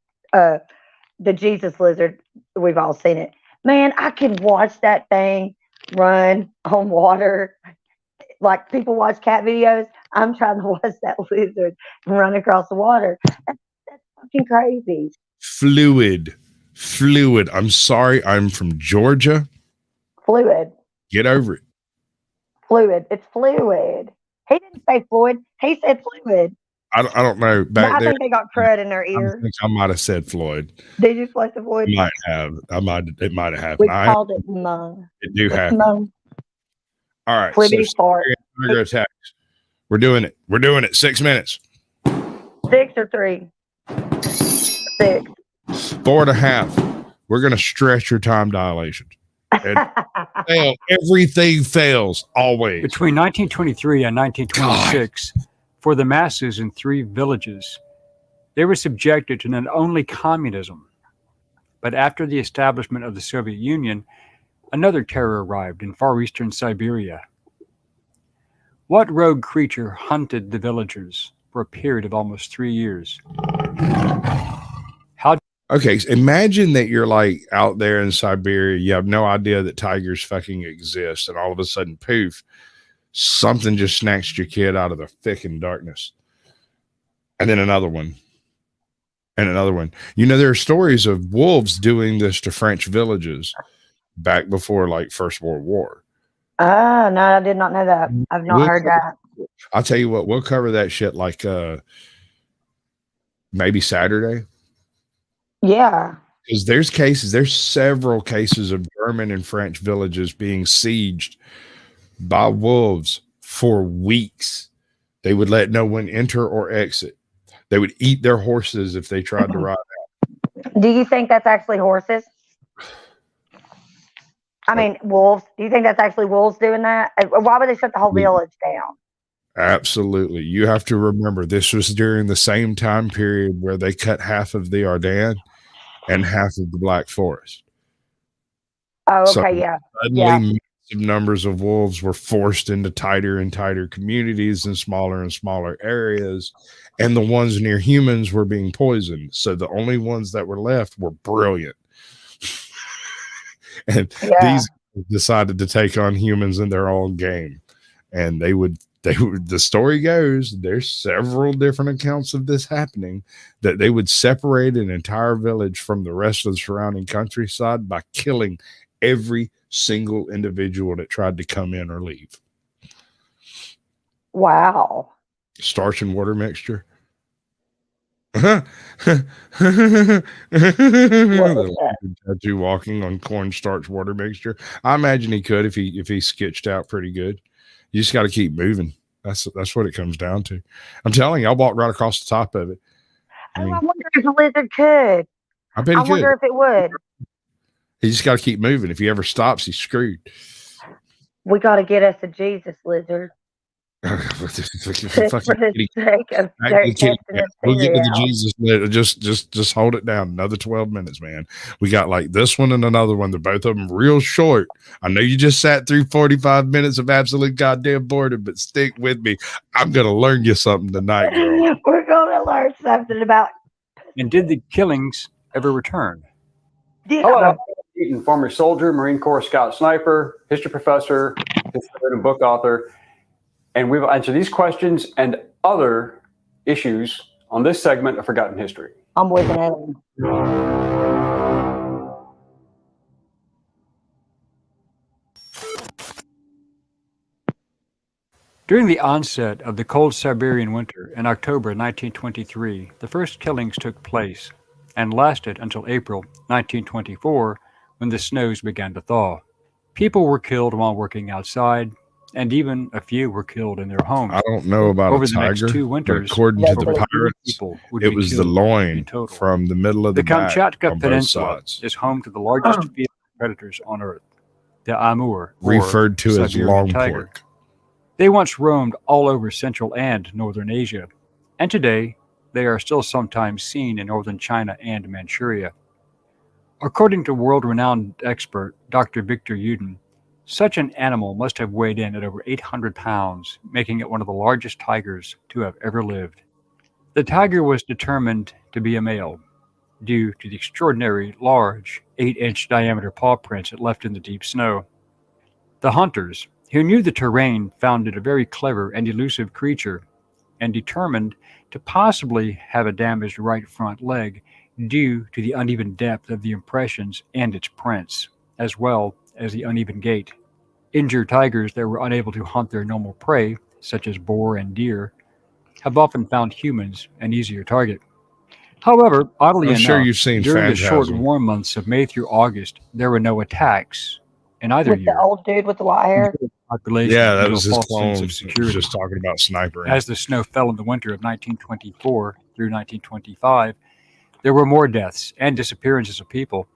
the Jesus lizard, we've all seen it. Man, I can watch that thing run on water. Like people watch cat videos. I'm trying to watch that lizard run across the water. That's fucking crazy. Fluid. I'm sorry. I'm from Georgia. Fluid. Get over it. Fluid. It's fluid. He didn't say fluid. He said fluid. I don't know. I think they got crud in their ear. I think I might have said Floyd. Did you play the Floyd? Might have. It might have happened. We called it mung. It do happen. All right. Flippity fart. Tiger attacks. We're doing it. We're doing it. 6 minutes. 6 or 3? 6. 4.5. We're going to stretch your time dilation. And everything fails always. Between 1923 and 1926, for the masses in 3 villages, they were subjected to not only communism, but after the establishment of the Soviet Union, another terror arrived in far eastern Siberia. What rogue creature hunted the villagers for a period of almost 3 years? Okay, so imagine that you're like out there in Siberia, you have no idea that tigers fucking exist, and all of a sudden, poof, something just snatched your kid out of the thick and darkness. And then another one. And another one. You know, there are stories of wolves doing this to French villages back before like First World War. Oh, no, I did not know that. I've not heard that. I'll tell you what, we'll cover that shit like maybe Saturday. Yeah. Because there's several cases of German and French villages being sieged by wolves for weeks. They would let no one enter or exit. They would eat their horses if they tried to ride out. Do you think that's actually horses? I mean, wolves. Do you think that's actually wolves doing that? Why would they shut the whole village down? Absolutely. You have to remember, this was during the same time period where they cut half of the Ardennes and half of the Black Forest. Oh, okay, So yeah. suddenly, massive numbers of wolves were forced into tighter and tighter communities and smaller areas, and the ones near humans were being poisoned. So the only ones that were left were brilliant. And these decided to take on humans in their own game. And they would, the story goes, there's several different accounts of this happening, that they would separate an entire village from the rest of the surrounding countryside by killing every single individual that tried to come in or leave. Wow. Starch and water mixture. Tattoo walking on cornstarch water mixture. I imagine he could if he sketched out pretty good. You just got to keep moving. That's what it comes down to. I'm telling you, I walked right across the top of it. I wonder if a lizard could. I bet he could. Wonder if it would. He just got to keep moving. If he ever stops, he's screwed. We got to get us a Jesus lizard. We'll get to the Jesus. Just hold it down. Another 12 minutes, man. We got like this one and another one. They're both of them real short. I know you just sat through 45 minutes of absolute goddamn boredom, but stick with me. I'm gonna learn you something tonight, girl. We're gonna learn something about. And did the killings ever return? Yeah. Hello, I'm former soldier, Marine Corps scout sniper, history professor, historian, and book author. And we will answer these questions and other issues on this segment of Forgotten History. I'm with it. During the onset of the cold Siberian winter in October 1923, the first killings took place and lasted until April 1924, when the snows began to thaw. People were killed while working outside, and even a few were killed in their homes. I don't know about over a the tiger, next 2 winters. but according to the pirates, it was the loin from the middle of the Kamchatka Peninsula is home to the largest field predators on Earth, the Amur, referred to as long tiger. pork. They once roamed all over Central and Northern Asia, and today they are still sometimes seen in northern China and Manchuria. According to world-renowned expert Dr. Victor Uden, such an animal must have weighed in at over 800 pounds, making it one of the largest tigers to have ever lived. The tiger was determined to be a male due to the extraordinary large 8-inch diameter paw prints it left in the deep snow. The hunters, who knew the terrain, found it a very clever and elusive creature and determined to possibly have a damaged right front leg due to the uneven depth of the impressions and its prints, as well as the uneven gait. Injured tigers that were unable to hunt their normal prey, such as boar and deer, have often found humans an easier target. However, oddly enough, you've seen during the short Phantasm. warm months of May through August, there were no attacks in either With year. the old dude with the white hair. Population Yeah, that into was a his false clone. sense of It was security. just talking about snipering. As the snow fell in the winter of 1924 through 1925, there were more deaths and disappearances of people,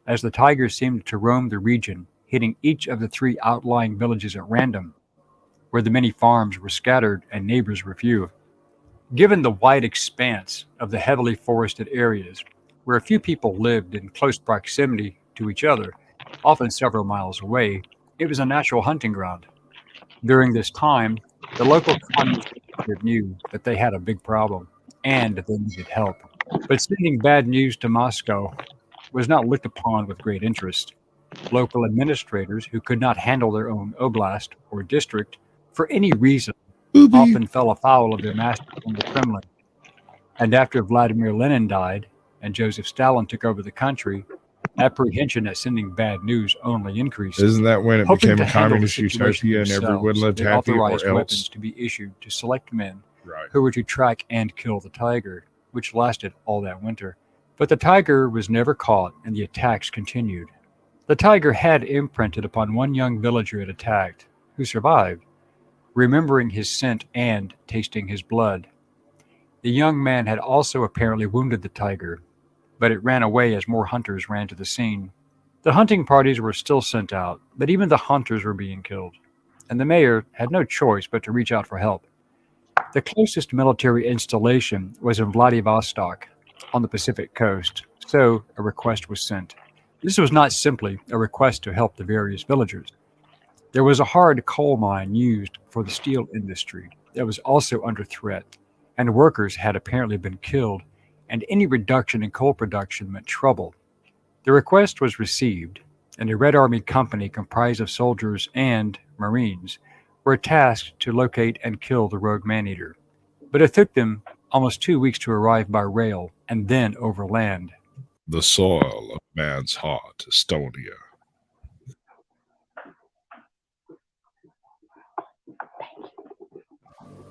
as the tigers seemed to roam the region, hitting each of the 3 outlying villages at random, where the many farms were scattered and neighbors were few. Given the wide expanse of the heavily forested areas, where a few people lived in close proximity to each other, often several miles away, it was a natural hunting ground. During this time, the local communist knew that they had a big problem and they needed help. But sending bad news to Moscow was not looked upon with great interest. Local administrators who could not handle their own oblast or district for any reason often fell afoul of their master from the Kremlin. And after Vladimir Lenin died and Joseph Stalin took over the country, apprehension at sending bad news only increased. Isn't that when it Hoping became to a handle the communist situation utopia and everyone themselves, lived they happy, or authorized weapons else? to be issued to select men Right. who were to track and kill the tiger, which lasted all that winter. But the tiger was never caught and the attacks continued. The tiger had imprinted upon one young villager it attacked, who survived, remembering his scent and tasting his blood. The young man had also apparently wounded the tiger, but it ran away as more hunters ran to the scene. The hunting parties were still sent out, but even the hunters were being killed, and the mayor had no choice but to reach out for help. The closest military installation was in Vladivostok, on the Pacific coast, so a request was sent. This was not simply a request to help the various villagers. There was a hard coal mine used for the steel industry that was also under threat, and workers had apparently been killed, and any reduction in coal production meant trouble. The request was received, and a Red Army company comprised of soldiers and Marines were tasked to locate and kill the rogue Maneater. But it took them almost 2 weeks to arrive by rail and then over land. The soil of man's heart, Estonia.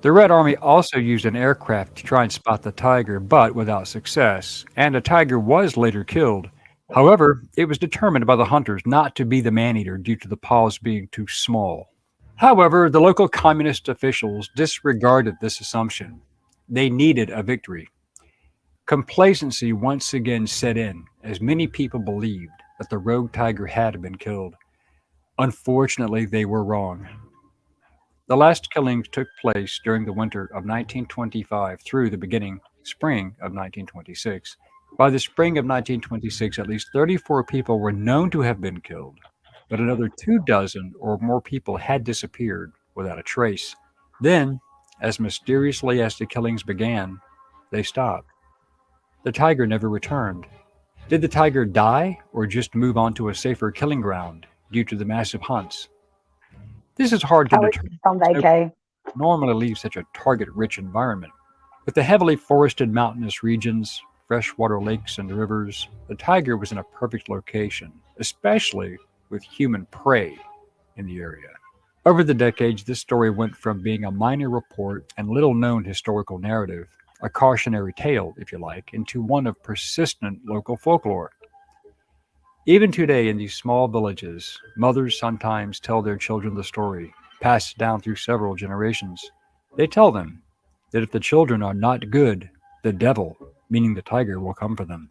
The Red Army also used an aircraft to try and spot the tiger, but without success, and the tiger was later killed. However, it was determined by the hunters not to be the Maneater due to the paws being too small. However, the local communist officials disregarded this assumption. They needed a victory. Complacency once again set in, as many people believed that the rogue tiger had been killed. Unfortunately, they were wrong. The last killings took place during the winter of 1925 through the spring of 1926. By the spring of 1926, at least 34 people were known to have been killed, but another 24 or more people had disappeared without a trace. Then, as mysteriously as the killings began, they stopped. The tiger never returned. Did the tiger die or just move on to a safer killing ground due to the massive hunts? This is hard to determine. On vacay. Normally leave such a target-rich environment. With the heavily forested mountainous regions, freshwater lakes and rivers, the tiger was in a perfect location, especially with human prey in the area. Over the decades, this story went from being a minor report and little-known historical narrative, a cautionary tale, if you like, into one of persistent local folklore. Even today in these small villages, mothers sometimes tell their children the story, passed down through several generations. They tell them that if the children are not good, the devil, meaning the tiger, will come for them.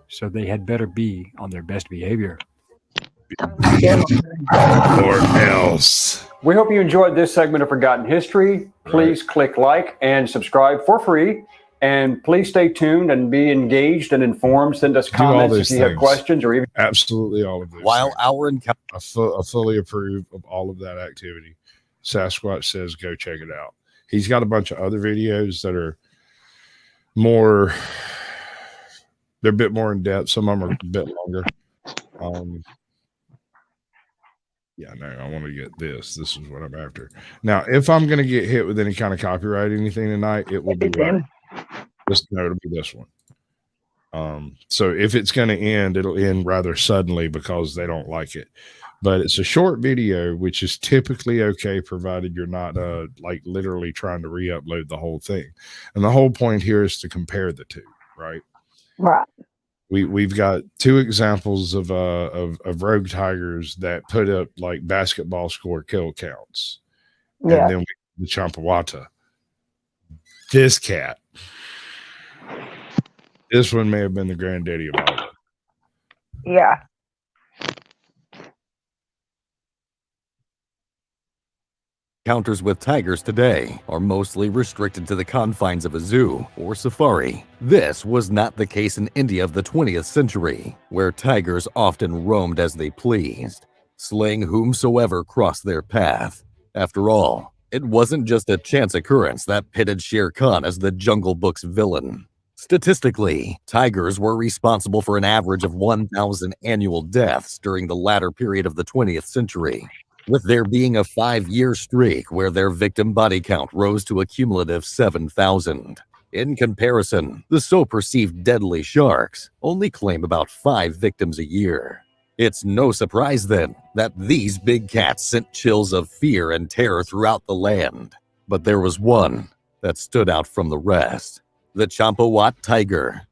So they had better be on their best behavior. Or else. We hope you enjoyed this segment of Forgotten History. Please click like and subscribe for free. And please stay tuned and be engaged and informed. Send us comments if you have questions or even absolutely all of this. While our encounter, I fully approve of all of that activity. Sasquatch says go check it out. He's got a bunch of other videos that are more, they're a bit more in depth. Some of them are a bit longer. Yeah, no, I want to get this. This is what I'm after. Now, if I'm going to get hit with any kind of copyright anything tonight, it will be it'll be this one. So if it's going to end, it'll end rather suddenly because they don't like it. But it's a short video, which is typically okay, provided you're not like literally trying to re-upload the whole thing. And the whole point here is to compare the two, right? Right. we've got two examples of rogue tigers that put up like basketball score kill counts, and then the Champawat. This cat, this one may have been the granddaddy of all of them. Yeah. Encounters with tigers today are mostly restricted to the confines of a zoo or safari. This was not the case in India of the 20th century, where tigers often roamed as they pleased, slaying whomsoever crossed their path. After all, it wasn't just a chance occurrence that pitted Shere Khan as the Jungle Book's villain. Statistically, tigers were responsible for an average of 1,000 annual deaths during the latter period of the 20th century, with there being a 5-year streak where their victim body count rose to a cumulative 7,000. In comparison, the so-perceived deadly sharks only claim about 5 victims a year. It's no surprise then that these big cats sent chills of fear and terror throughout the land. But there was one that stood out from the rest: the Champawat tiger.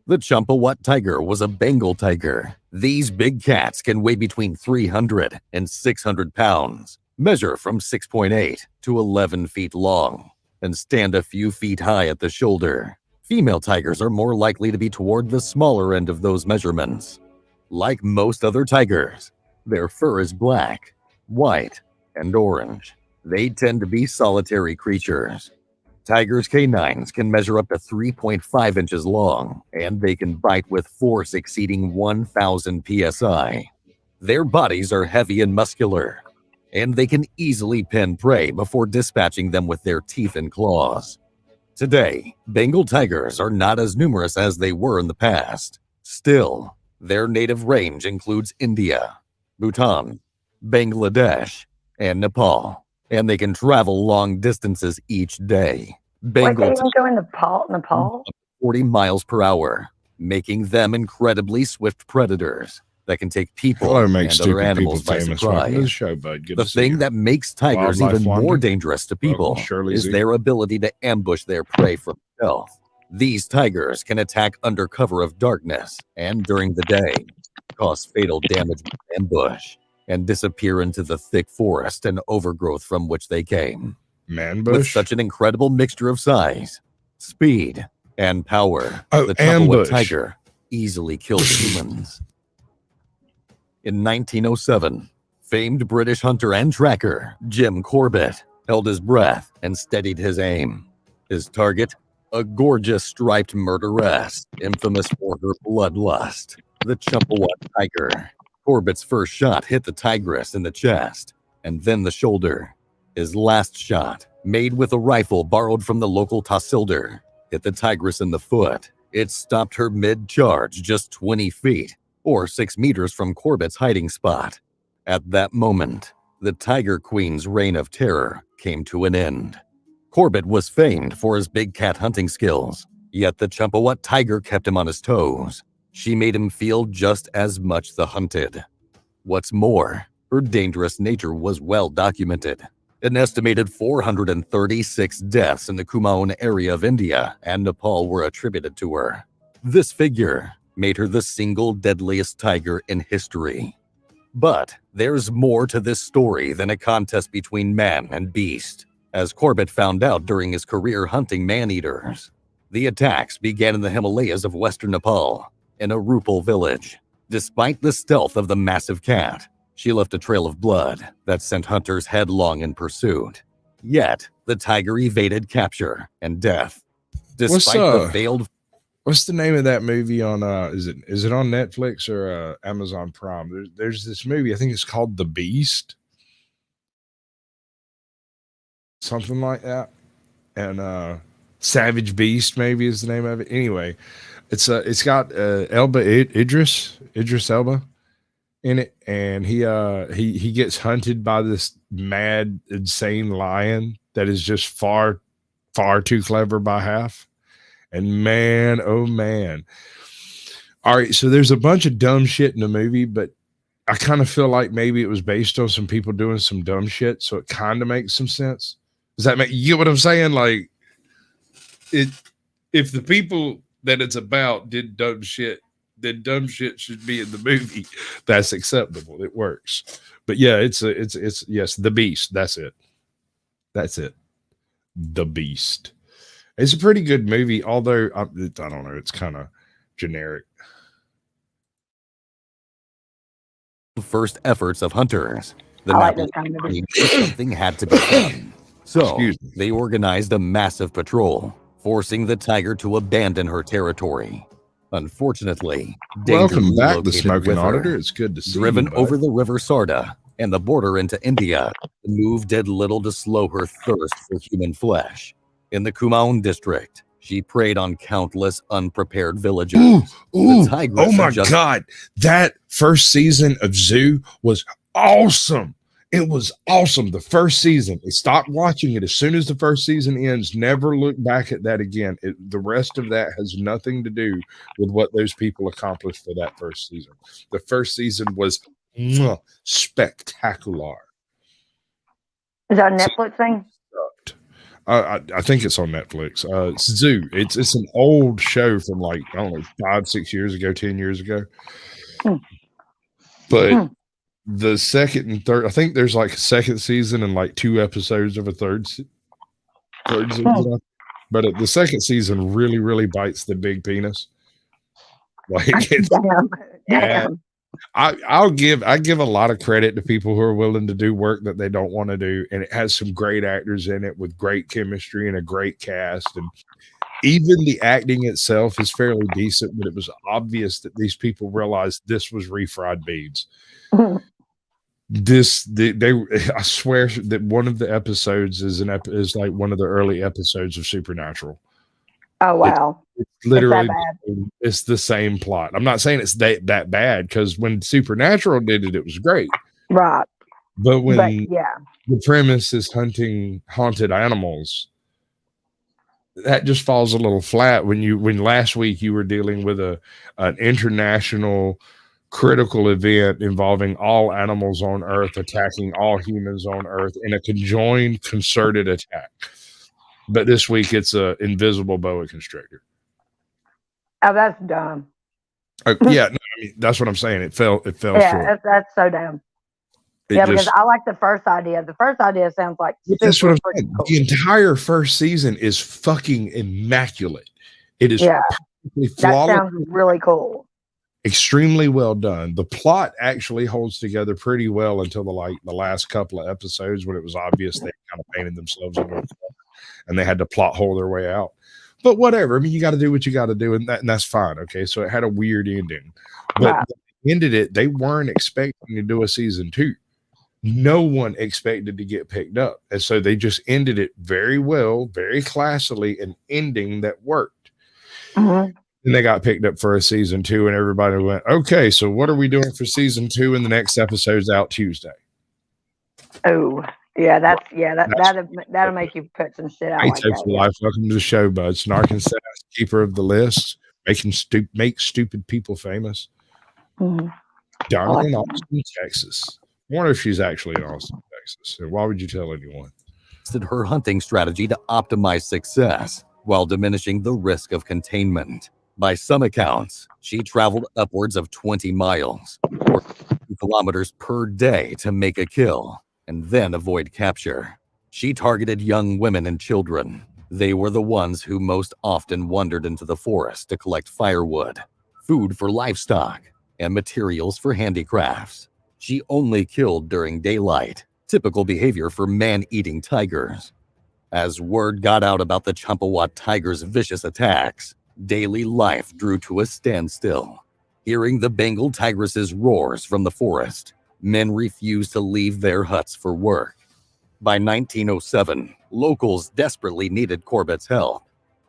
The Champawat tiger was a Bengal tiger. These big cats can weigh between 300 and 600 pounds, measure from 6.8 to 11 feet long, and stand a few feet high at the shoulder. Female tigers are more likely to be toward the smaller end of those measurements. Like most other tigers, their fur is black, white, and orange. They tend to be solitary creatures. Tigers' canines can measure up to 3.5 inches long, and they can bite with force exceeding 1,000 psi. Their bodies are heavy and muscular, and they can easily pin prey before dispatching them with their teeth and claws. Today, Bengal tigers are not as numerous as they were in the past. Still, their native range includes India, Bhutan, Bangladesh, and Nepal, and they can travel long distances each day. Bengal tigers go in Nepal? 40 miles per hour, making them incredibly swift predators that can take people and other animals by surprise. The thing that makes tigers even more dangerous to people is their ability to ambush their prey from stealth. These tigers can attack under cover of darkness and during the day, cause fatal damage with ambush, and disappear into the thick forest and overgrowth from which they came. With such an incredible mixture of size, speed, and power, the Champawat tiger easily kills humans. In 1907, famed British hunter and tracker Jim Corbett held his breath and steadied his aim. His target, a gorgeous striped murderess, infamous for her bloodlust, the Champawat tiger. Corbett's first shot hit the tigress in the chest, and then the shoulder. His last shot, made with a rifle borrowed from the local Tahsildar, hit the tigress in the foot. It stopped her mid-charge just 20 feet, or 6 meters from Corbett's hiding spot. At that moment, the Tiger Queen's reign of terror came to an end. Corbett was famed for his big cat hunting skills, yet the Champawat tiger kept him on his toes. She made him feel just as much the hunted. What's more, her dangerous nature was well documented. An estimated 436 deaths in the Kumaon area of India and Nepal were attributed to her. This figure made her the single deadliest tiger in history. But there's more to this story than a contest between man and beast, as Corbett found out during his career hunting man-eaters. The attacks began in the Himalayas of western Nepal, in a Rupal village. Despite the stealth of the massive cat, she left a trail of blood that sent hunters headlong in pursuit. Yet, the tiger evaded capture and death. Despite the failed... What's the name of that movie on, is it on Netflix or Amazon Prime? There's this movie, I think it's called The Beast. Something like that. And Savage Beast maybe is the name of it. Anyway, it's got Idris Elba in it, and he gets hunted by this mad, insane lion that is just far too clever by half. And man, oh man. All right, so there's a bunch of dumb shit in the movie, but I kind of feel like maybe it was based on some people doing some dumb shit, so it kind of makes some sense. Does that make you get what I'm saying? Like, if the people that it's about did dumb shit, then dumb shit should be in the movie. That's acceptable. It works. But yeah, it's yes, The Beast. That's it. The Beast. It's a pretty good movie, although I don't know, it's kind of generic. First efforts of hunters. Something had to be done. So they organized a massive patrol, forcing the tiger to abandon her territory. Unfortunately, welcome back, the Smoking Auditor. It's good to see you. Driven over the River Sarda and the border into India, the move did little to slow her thirst for human flesh. In the Kumaon district, she preyed on countless unprepared villagers. Oh my God. That first season of Zoo was awesome. It was awesome. The first season, I stopped watching it as soon as the first season ends. Never look back at that again. The rest of that has nothing to do with what those people accomplished for that first season. The first season was spectacular. Is that a Netflix thing? I think it's on Netflix. It's Zoo. It's an old show from like, I don't know, 5-6 years ago, 10 years ago. But the second and third, I think there's like a second season and like 2 episodes of a third season. But the second season really, really bites the big penis. Like it's Damn. I give a lot of credit to people who are willing to do work that they don't want to do, and it has some great actors in it with great chemistry and a great cast, and even the acting itself is fairly decent. But it was obvious that these people realized this was refried beans. I swear that one of the episodes is like one of the early episodes of Supernatural. Oh wow! It's literally it's the same plot. I'm not saying it's that bad, because when Supernatural did it, it was great, right? But the premise is hunting haunted animals, that just falls a little flat. When last week you were dealing with an international critical event involving all animals on Earth attacking all humans on Earth in a conjoined, concerted attack. But this week it's a invisible boa constrictor. Oh, that's dumb. Yeah, no, I mean, that's what I'm saying. It fell short. That's so dumb. Because I like the first idea. The first idea sounds like that's what I'm saying. Cool. The entire first season is fucking immaculate. It is perfectly flawless. That sounds really cool. Extremely well done. The plot actually holds together pretty well until the last couple of episodes, when it was obvious they kind of painted themselves into a corner and they had to plot hole their way out. But whatever. I mean, you got to do what you got to do, and that's fine. Okay, so it had a weird ending, but they ended it. They weren't expecting to do a season 2. No one expected to get picked up, and so they just ended it very well, very classily, an ending that worked. And they got picked up for a season 2, and everybody went, okay, so what are we doing for season 2? And the next episode's out Tuesday. Oh, yeah, that'll make you put some shit out. Hey, like that, life. Welcome to the show, bud. Snark and Sass, keeper of the list, make stupid people famous. Down in Austin, Texas. I wonder if she's actually in Austin, Texas. And why would you tell anyone? Her hunting strategy to optimize success while diminishing the risk of containment. By some accounts, she traveled upwards of 20 miles or 2 kilometers per day to make a kill and then avoid capture. She targeted young women and children. They were the ones who most often wandered into the forest to collect firewood, food for livestock, and materials for handicrafts. She only killed during daylight, typical behavior for man-eating tigers. As word got out about the Champawat tiger's vicious attacks, daily life drew to a standstill. Hearing the Bengal tigress's roars from the forest, men refused to leave their huts for work. By 1907, locals desperately needed Corbett's help.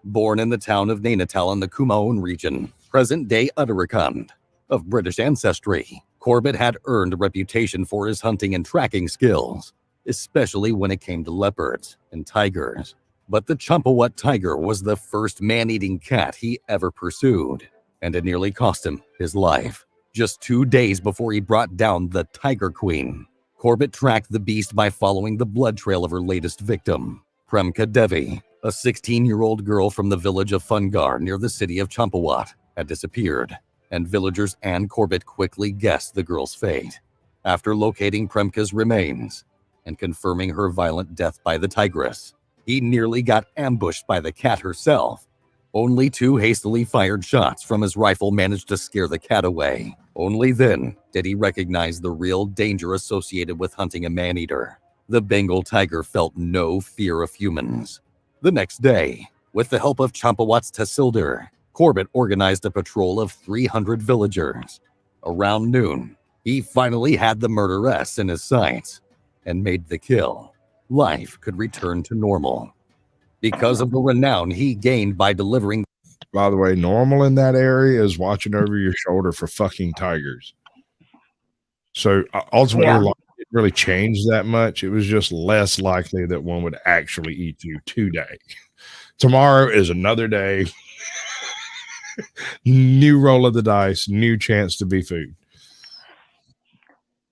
Born in the town of Nainital in the Kumaon region, present-day Uttarakhand, of British ancestry, Corbett had earned a reputation for his hunting and tracking skills, especially when it came to leopards and tigers. But the Champawat tiger was the first man-eating cat he ever pursued, and it nearly cost him his life. Just 2 days before he brought down the Tiger Queen, Corbett tracked the beast by following the blood trail of her latest victim, Premka Devi, a 16-year-old girl from the village of Fungar near the city of Champawat, had disappeared. and villagers and Corbett quickly guessed the girl's fate. After locating Premka's remains and confirming her violent death by the Tigress, he nearly got ambushed by the cat herself. Only 2 hastily fired shots from his rifle managed to scare the cat away. Only then did he recognize the real danger associated with hunting a man-eater. The Bengal tiger felt no fear of humans. The next day, with the help of Champawat's Tehsildar, Corbett organized a patrol of 300 villagers. Around noon, he finally had the murderess in his sights and made the kill. Life could return to normal because of the renown he gained by delivering. By the way, normal in that area is watching over your shoulder for fucking tigers. So ultimately, it didn't really change that much. It was just less likely that one would actually eat you today. Tomorrow is another day. New roll of the dice, new chance to be food.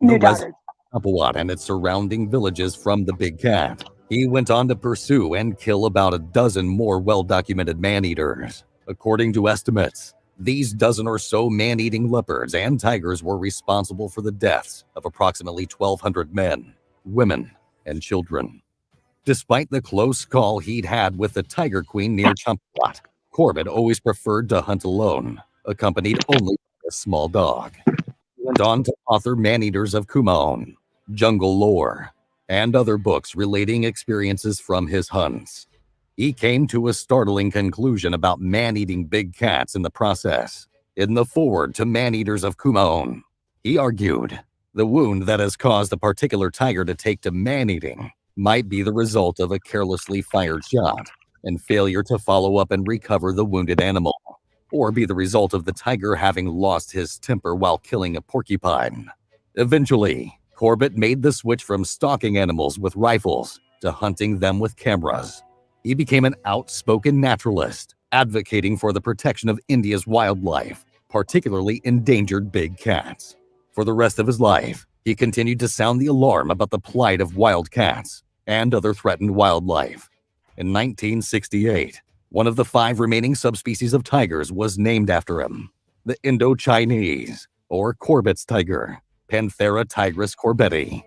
The resident of Champawat and its surrounding villages from the big cat. He went on to pursue and kill about a dozen more well-documented man-eaters. According to estimates, these dozen or so man-eating leopards and tigers were responsible for the deaths of approximately 1,200 men, women, and children. Despite the close call he'd had with the Tiger Queen near Champawat, Corbett always preferred to hunt alone, accompanied only by a small dog. He went on to author Man-Eaters of Kumaon, Jungle Lore, and other books relating experiences from his hunts. He came to a startling conclusion about man-eating big cats in the process. In the foreword to Man-Eaters of Kumaon, he argued, the wound that has caused a particular tiger to take to man-eating might be the result of a carelessly fired shot and failure to follow up and recover the wounded animal, or be the result of the tiger having lost his temper while killing a porcupine. Eventually, Corbett made the switch from stalking animals with rifles to hunting them with cameras. He became an outspoken naturalist, advocating for the protection of India's wildlife, particularly endangered big cats. For the rest of his life, he continued to sound the alarm about the plight of wild cats and other threatened wildlife. In 1968, one of the 5 remaining subspecies of tigers was named after him, the Indo-Chinese, or Corbett's tiger, Panthera tigris corbetti.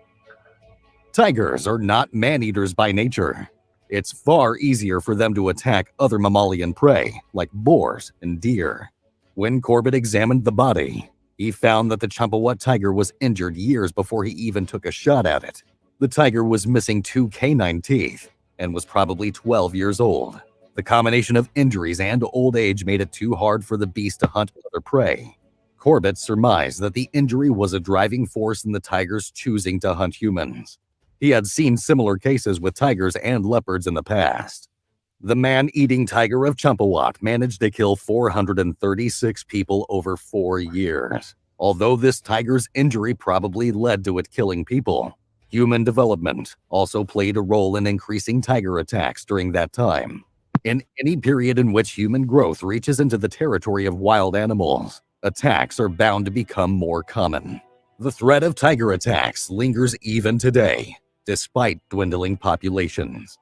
Tigers are not man-eaters by nature. It's far easier for them to attack other mammalian prey, like boars and deer. When Corbett examined the body, he found that the Champawat tiger was injured years before he even took a shot at it. The tiger was missing 2 canine teeth and was probably 12 years old. The combination of injuries and old age made it too hard for the beast to hunt other prey. Corbett surmised that the injury was a driving force in the tiger's choosing to hunt humans. He had seen similar cases with tigers and leopards in the past. The man-eating tiger of Champawat managed to kill 436 people over 4 years. Although this tiger's injury probably led to it killing people, human development also played a role in increasing tiger attacks during that time. In any period in which human growth reaches into the territory of wild animals, attacks are bound to become more common. The threat of tiger attacks lingers even today, despite dwindling populations.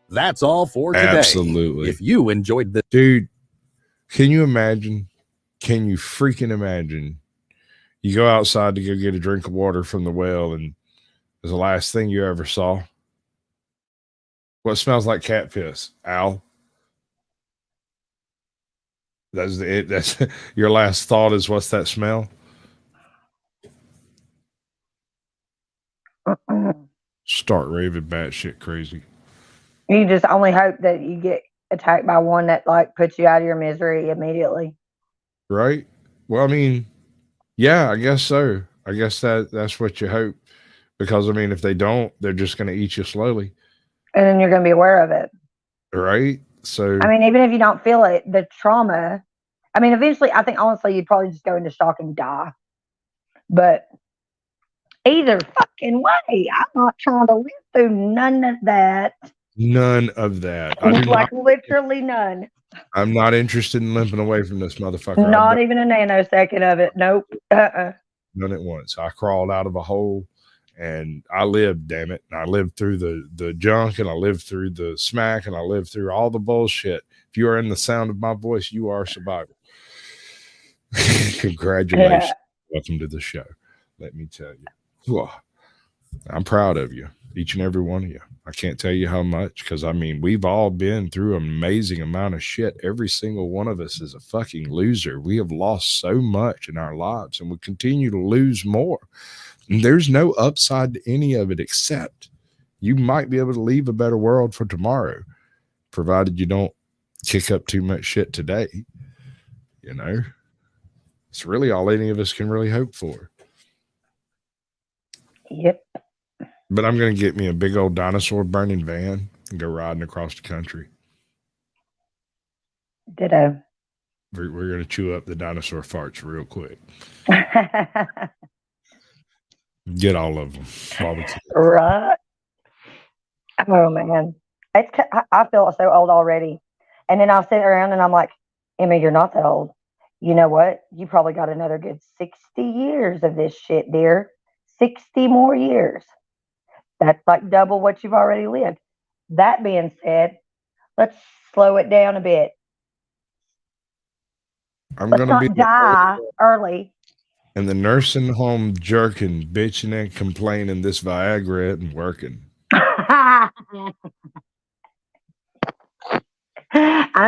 That's all for today. Absolutely. If you enjoyed this, dude, can you imagine? Can you freaking imagine? You go outside to go get a drink of water from the well, and it's the last thing you ever saw. What smells like cat piss? Owl. That's your last thought is what's that smell? Start raving batshit crazy. You just only hope that you get attacked by one that like puts you out of your misery immediately. Right? Well, I mean, yeah, I guess so. I guess that's what you hope. Because I mean, if they don't, they're just going to eat you slowly. And then you're going to be aware of it. Right? So, I mean, even if you don't feel it, the trauma, I mean, eventually, I think honestly, you'd probably just go into shock and die. But either fucking way, I'm not trying to live through none of that. None of that. Like literally none. I'm not interested in limping away from this motherfucker. Not even a nanosecond of it. Nope. Done it once. I crawled out of a hole and I lived, damn it. And I lived through the junk, and I lived through the smack, and I lived through all the bullshit. If you are in the sound of my voice, you are a survivor. Congratulations. Welcome to the show. Let me tell you. Whoa. I'm proud of you, each and every one of you. I can't tell you how much, because I mean, we've all been through an amazing amount of shit. Every single one of us is a fucking loser. We have lost so much in our lives, and we continue to lose more. And there's no upside to any of it, except you might be able to leave a better world for tomorrow, provided you don't kick up too much shit today. You know, it's really all any of us can really hope for. Yep. But I'm going to get me a big old dinosaur burning van and go riding across the country. Ditto. We're going to chew up the dinosaur farts real quick. Get all of them. Right. Oh, man. I feel so old already. And then I'll sit around and I'm like, Emma, you're not that old. You know what? You probably got another good 60 years of this shit, dear. 60 more years. That's like double what you've already lived. That being said, let's slow it down a bit. Let's not die early. And the nursing home jerking, bitching and complaining this Viagra isn't working. I'm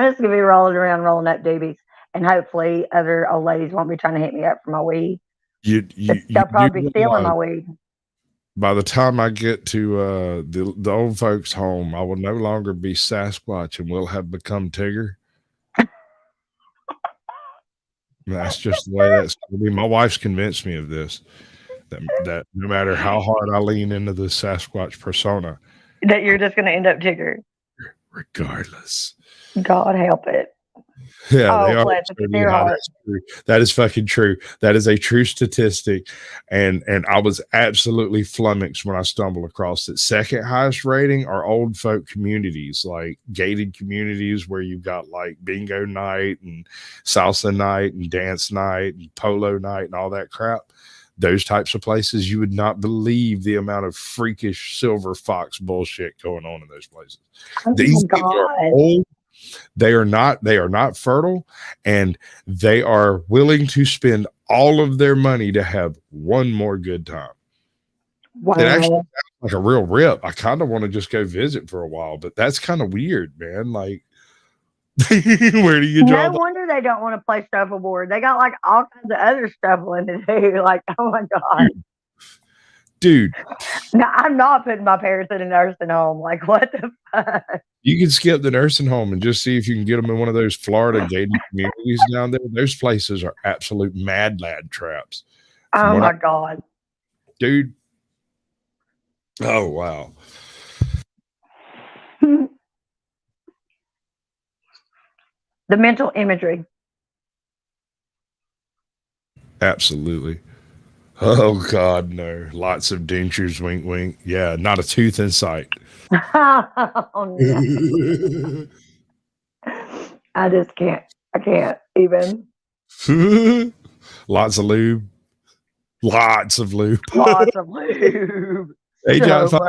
just going to be rolling around, rolling up doobies. And hopefully other old ladies won't be trying to hit me up for my weed. They'll probably be stealing my weed. By the time I get to the old folks' home, I will no longer be Sasquatch and will have become Tigger. That's just the way that's going to be. My wife's convinced me of this. That no matter how hard I lean into the Sasquatch persona, that you're just going to end up Tigger. Regardless. God help it. Yeah, they are. That is fucking true. That is a true statistic. And I was absolutely flummoxed when I stumbled across it. Second highest rating are old folk communities, like gated communities where you've got like bingo night and salsa night and dance night and polo night and all that crap. Those types of places, you would not believe the amount of freakish silver fox bullshit going on in those places. Oh, these people are old. They are not fertile, and they are willing to spend all of their money to have one more good time. Wow. It actually sounds like a real rip. I kind of want to just go visit for a while, but that's kind of weird, man. Like, where do you draw? No wonder they don't want to play shuffleboard. They got like all kinds of other shuffling to do. Like, oh my God. Dude. No, I'm not putting my parents in a nursing home. Like, what the fuck? You can skip the nursing home and just see if you can get them in one of those Florida gated communities down there. Those places are absolute mad lad traps. Oh my God. Dude. Oh, wow. The mental imagery. Absolutely. Oh, God, no. Lots of dentures, wink, wink. Yeah, not a tooth in sight. Oh, no. I just can't. I can't even. Lots of lube. Lots of lube. Lots of lube. AJoT, so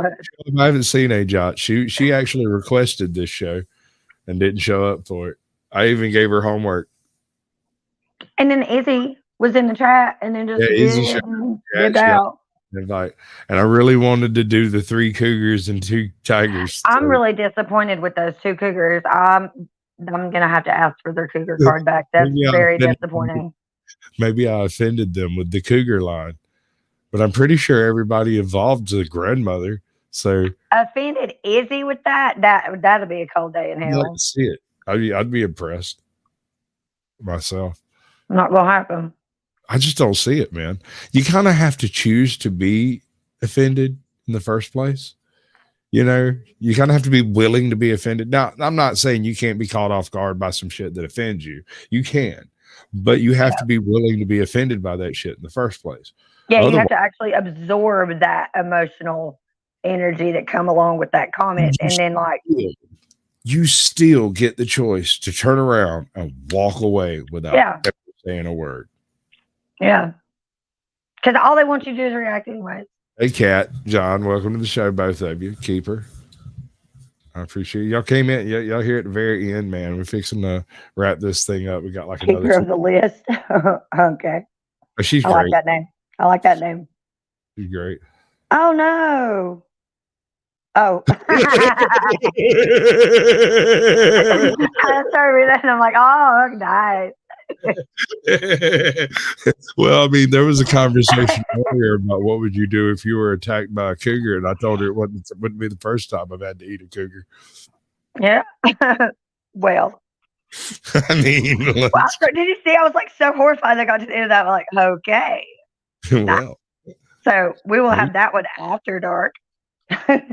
I haven't seen AJoT. She actually requested this show and didn't show up for it. I even gave her homework. And then Izzy was in the chat and then just did out. Invite. And I really wanted to do the 3 cougars and 2 tigers. I'm really disappointed with those 2 cougars. I'm gonna have to ask for their cougar card back. That's very disappointing. Maybe I offended them with the cougar line, but I'm pretty sure everybody involved is a grandmother. So offended Izzy with that'll be a cold day in hell. I'd like to see it. I'd be impressed myself. Not gonna happen. I just don't see it, man. You kind of have to choose to be offended in the first place. You know, you kind of have to be willing to be offended. Now, I'm not saying you can't be caught off guard by some shit that offends you. You can, but you have to be willing to be offended by that shit in the first place. Yeah, you have to actually absorb that emotional energy that come along with that comment, and then you still get the choice to turn around and walk away without ever saying a word. Yeah. Because all they want you to do is react anyways. Hey, Kat, John, welcome to the show, both of you. Keeper. I appreciate it. Y'all came in. Y'all here at the very end, man. We're fixing to wrap this thing up. We got like another. Keeper of the list. Okay. Oh, she's great. I like that name. She's great. Oh no. Oh. I started reading and I'm like, oh, nice. Well, I mean, there was a conversation earlier about what would you do if you were attacked by a cougar, and I told her it wouldn't be the first time I've had to eat a cougar. Yeah. Well. I mean, did you see? I was like so horrified. I got to the end of that. I'm like, okay. Well. So we will have that one after dark. I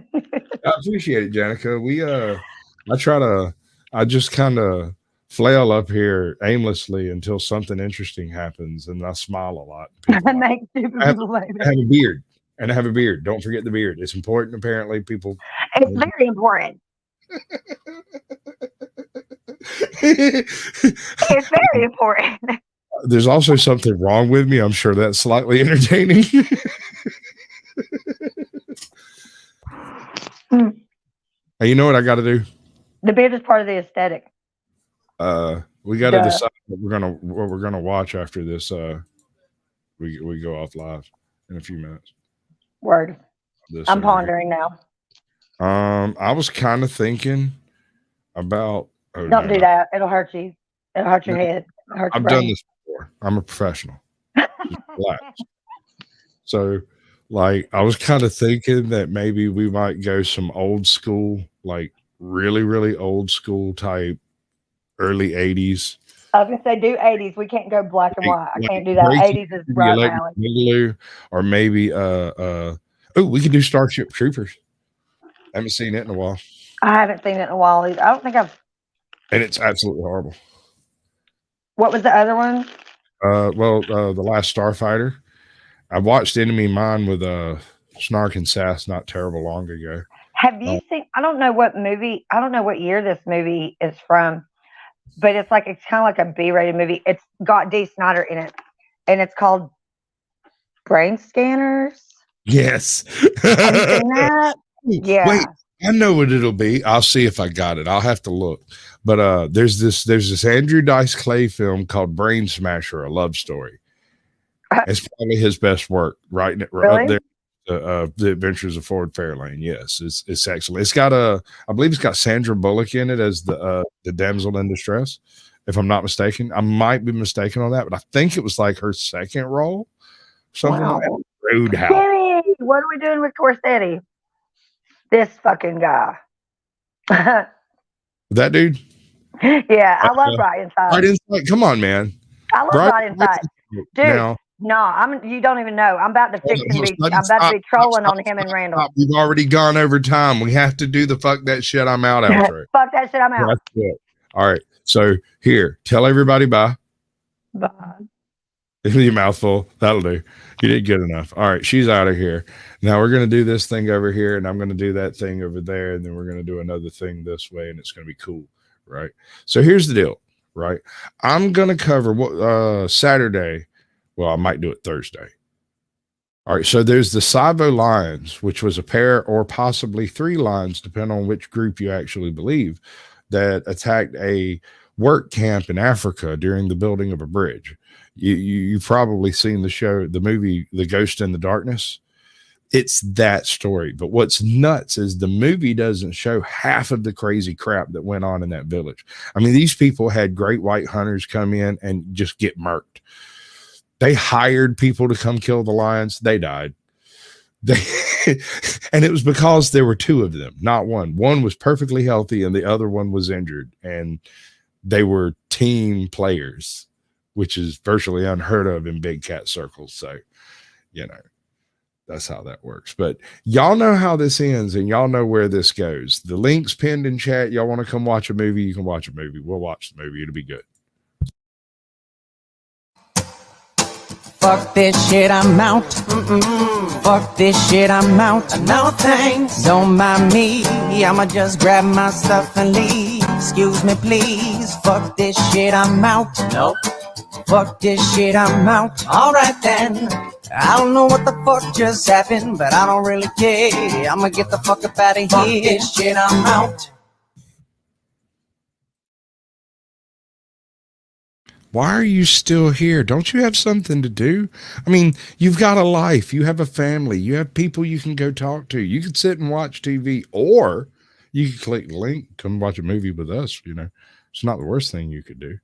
appreciate it, Janica. I just kind of flail up here aimlessly until something interesting happens, and I smile a lot. I have a beard, and I have a beard. Don't forget the beard. It's important, apparently. People. It's very important. It's very important. There's also something wrong with me. I'm sure that's slightly entertaining. Hey, you know what I got to do? The beard is part of the aesthetic. We got to decide what we're gonna watch after this. We go off live in a few minutes. Word. I'm pondering now. I was kind of thinking about. Don't do that. It'll hurt you. It'll hurt your head. I've done this before. I'm a professional. Relax. So, like, I was kind of thinking that maybe we might go some old school, like really, really old school type, early 80s. I was gonna say do 80s. We can't go black and white. I can't do that. 80s is right now. Or maybe we could do Starship Troopers. I haven't seen it in a while. I haven't seen it in a while either. I don't think I've. And it's absolutely horrible. What was the other one? The Last Starfighter. I watched Enemy Mine with Snark and Sass not terrible long ago. Have you seen? I don't know what movie. I don't know what year this movie is from, but it's kind of like a B-rated movie. It's got Dee Snider in it, and it's called Brain Scanners. Yes. Have you seen that? Yeah. Wait, I know what it'll be. I'll see if I got it. I'll have to look. But there's this Andrew Dice Clay film called Brain Smasher, a love story. It's probably his best work, right Really? Up there. The Adventures of Ford Fairlane. Yes, it's excellent. It's got I believe it's got Sandra Bullock in it as the damsel in distress, if I'm not mistaken. I might be mistaken on that, but I think it was like her second role. Something like that. Roadhouse. Eddie, what are we doing with Corsetti? This fucking guy. That dude? Yeah, I love Brian Sykes. Brian Sykes, come on, man. I love Brian Sykes. Dude. No, you don't even know. I'm about to be trolling on him and Randall. We've already gone over time. We have to do the fuck that shit I'm out outro. Fuck that shit I'm out. That's it. All right. So here, tell everybody bye. Bye. Your mouthful. That'll do. You did good enough. All right. She's out of here. Now we're going to do this thing over here, and I'm going to do that thing over there, and then we're going to do another thing this way, and it's going to be cool. Right. So here's the deal. Right. I'm going to cover what Saturday. Well, I might do it Thursday. All right. So there's the Saivo Lions, which was a pair or possibly 3 lions, depending on which group you actually believe, that attacked a work camp in Africa during the building of a bridge. You've probably seen the movie, The Ghost in the Darkness. It's that story. But what's nuts is the movie doesn't show half of the crazy crap that went on in that village. I mean, these people had great white hunters come in and just get murked. They hired people to come kill the lions. They died. And it was because there were 2 of them, not one. One was perfectly healthy and the other one was injured. And they were team players, which is virtually unheard of in big cat circles. So, that's how that works. But y'all know how this ends and y'all know where this goes. The link's pinned in chat. Y'all want to come watch a movie? You can watch a movie. We'll watch the movie. It'll be good. Fuck this shit, I'm out. Fuck this shit, I'm out. No thanks. Don't mind me. I'ma just grab my stuff and leave. Excuse me, please. Fuck this shit, I'm out. Nope. Fuck this shit, I'm out. Alright then. I don't know what the fuck just happened, but I don't really care. I'ma get the fuck up out of here. Fuck this shit, I'm out. Why are you still here? Don't you have something to do? I mean, you've got a life. You have a family. You have people you can go talk to. You could sit and watch TV, or you could click the link, come watch a movie with us. You know, it's not the worst thing you could do.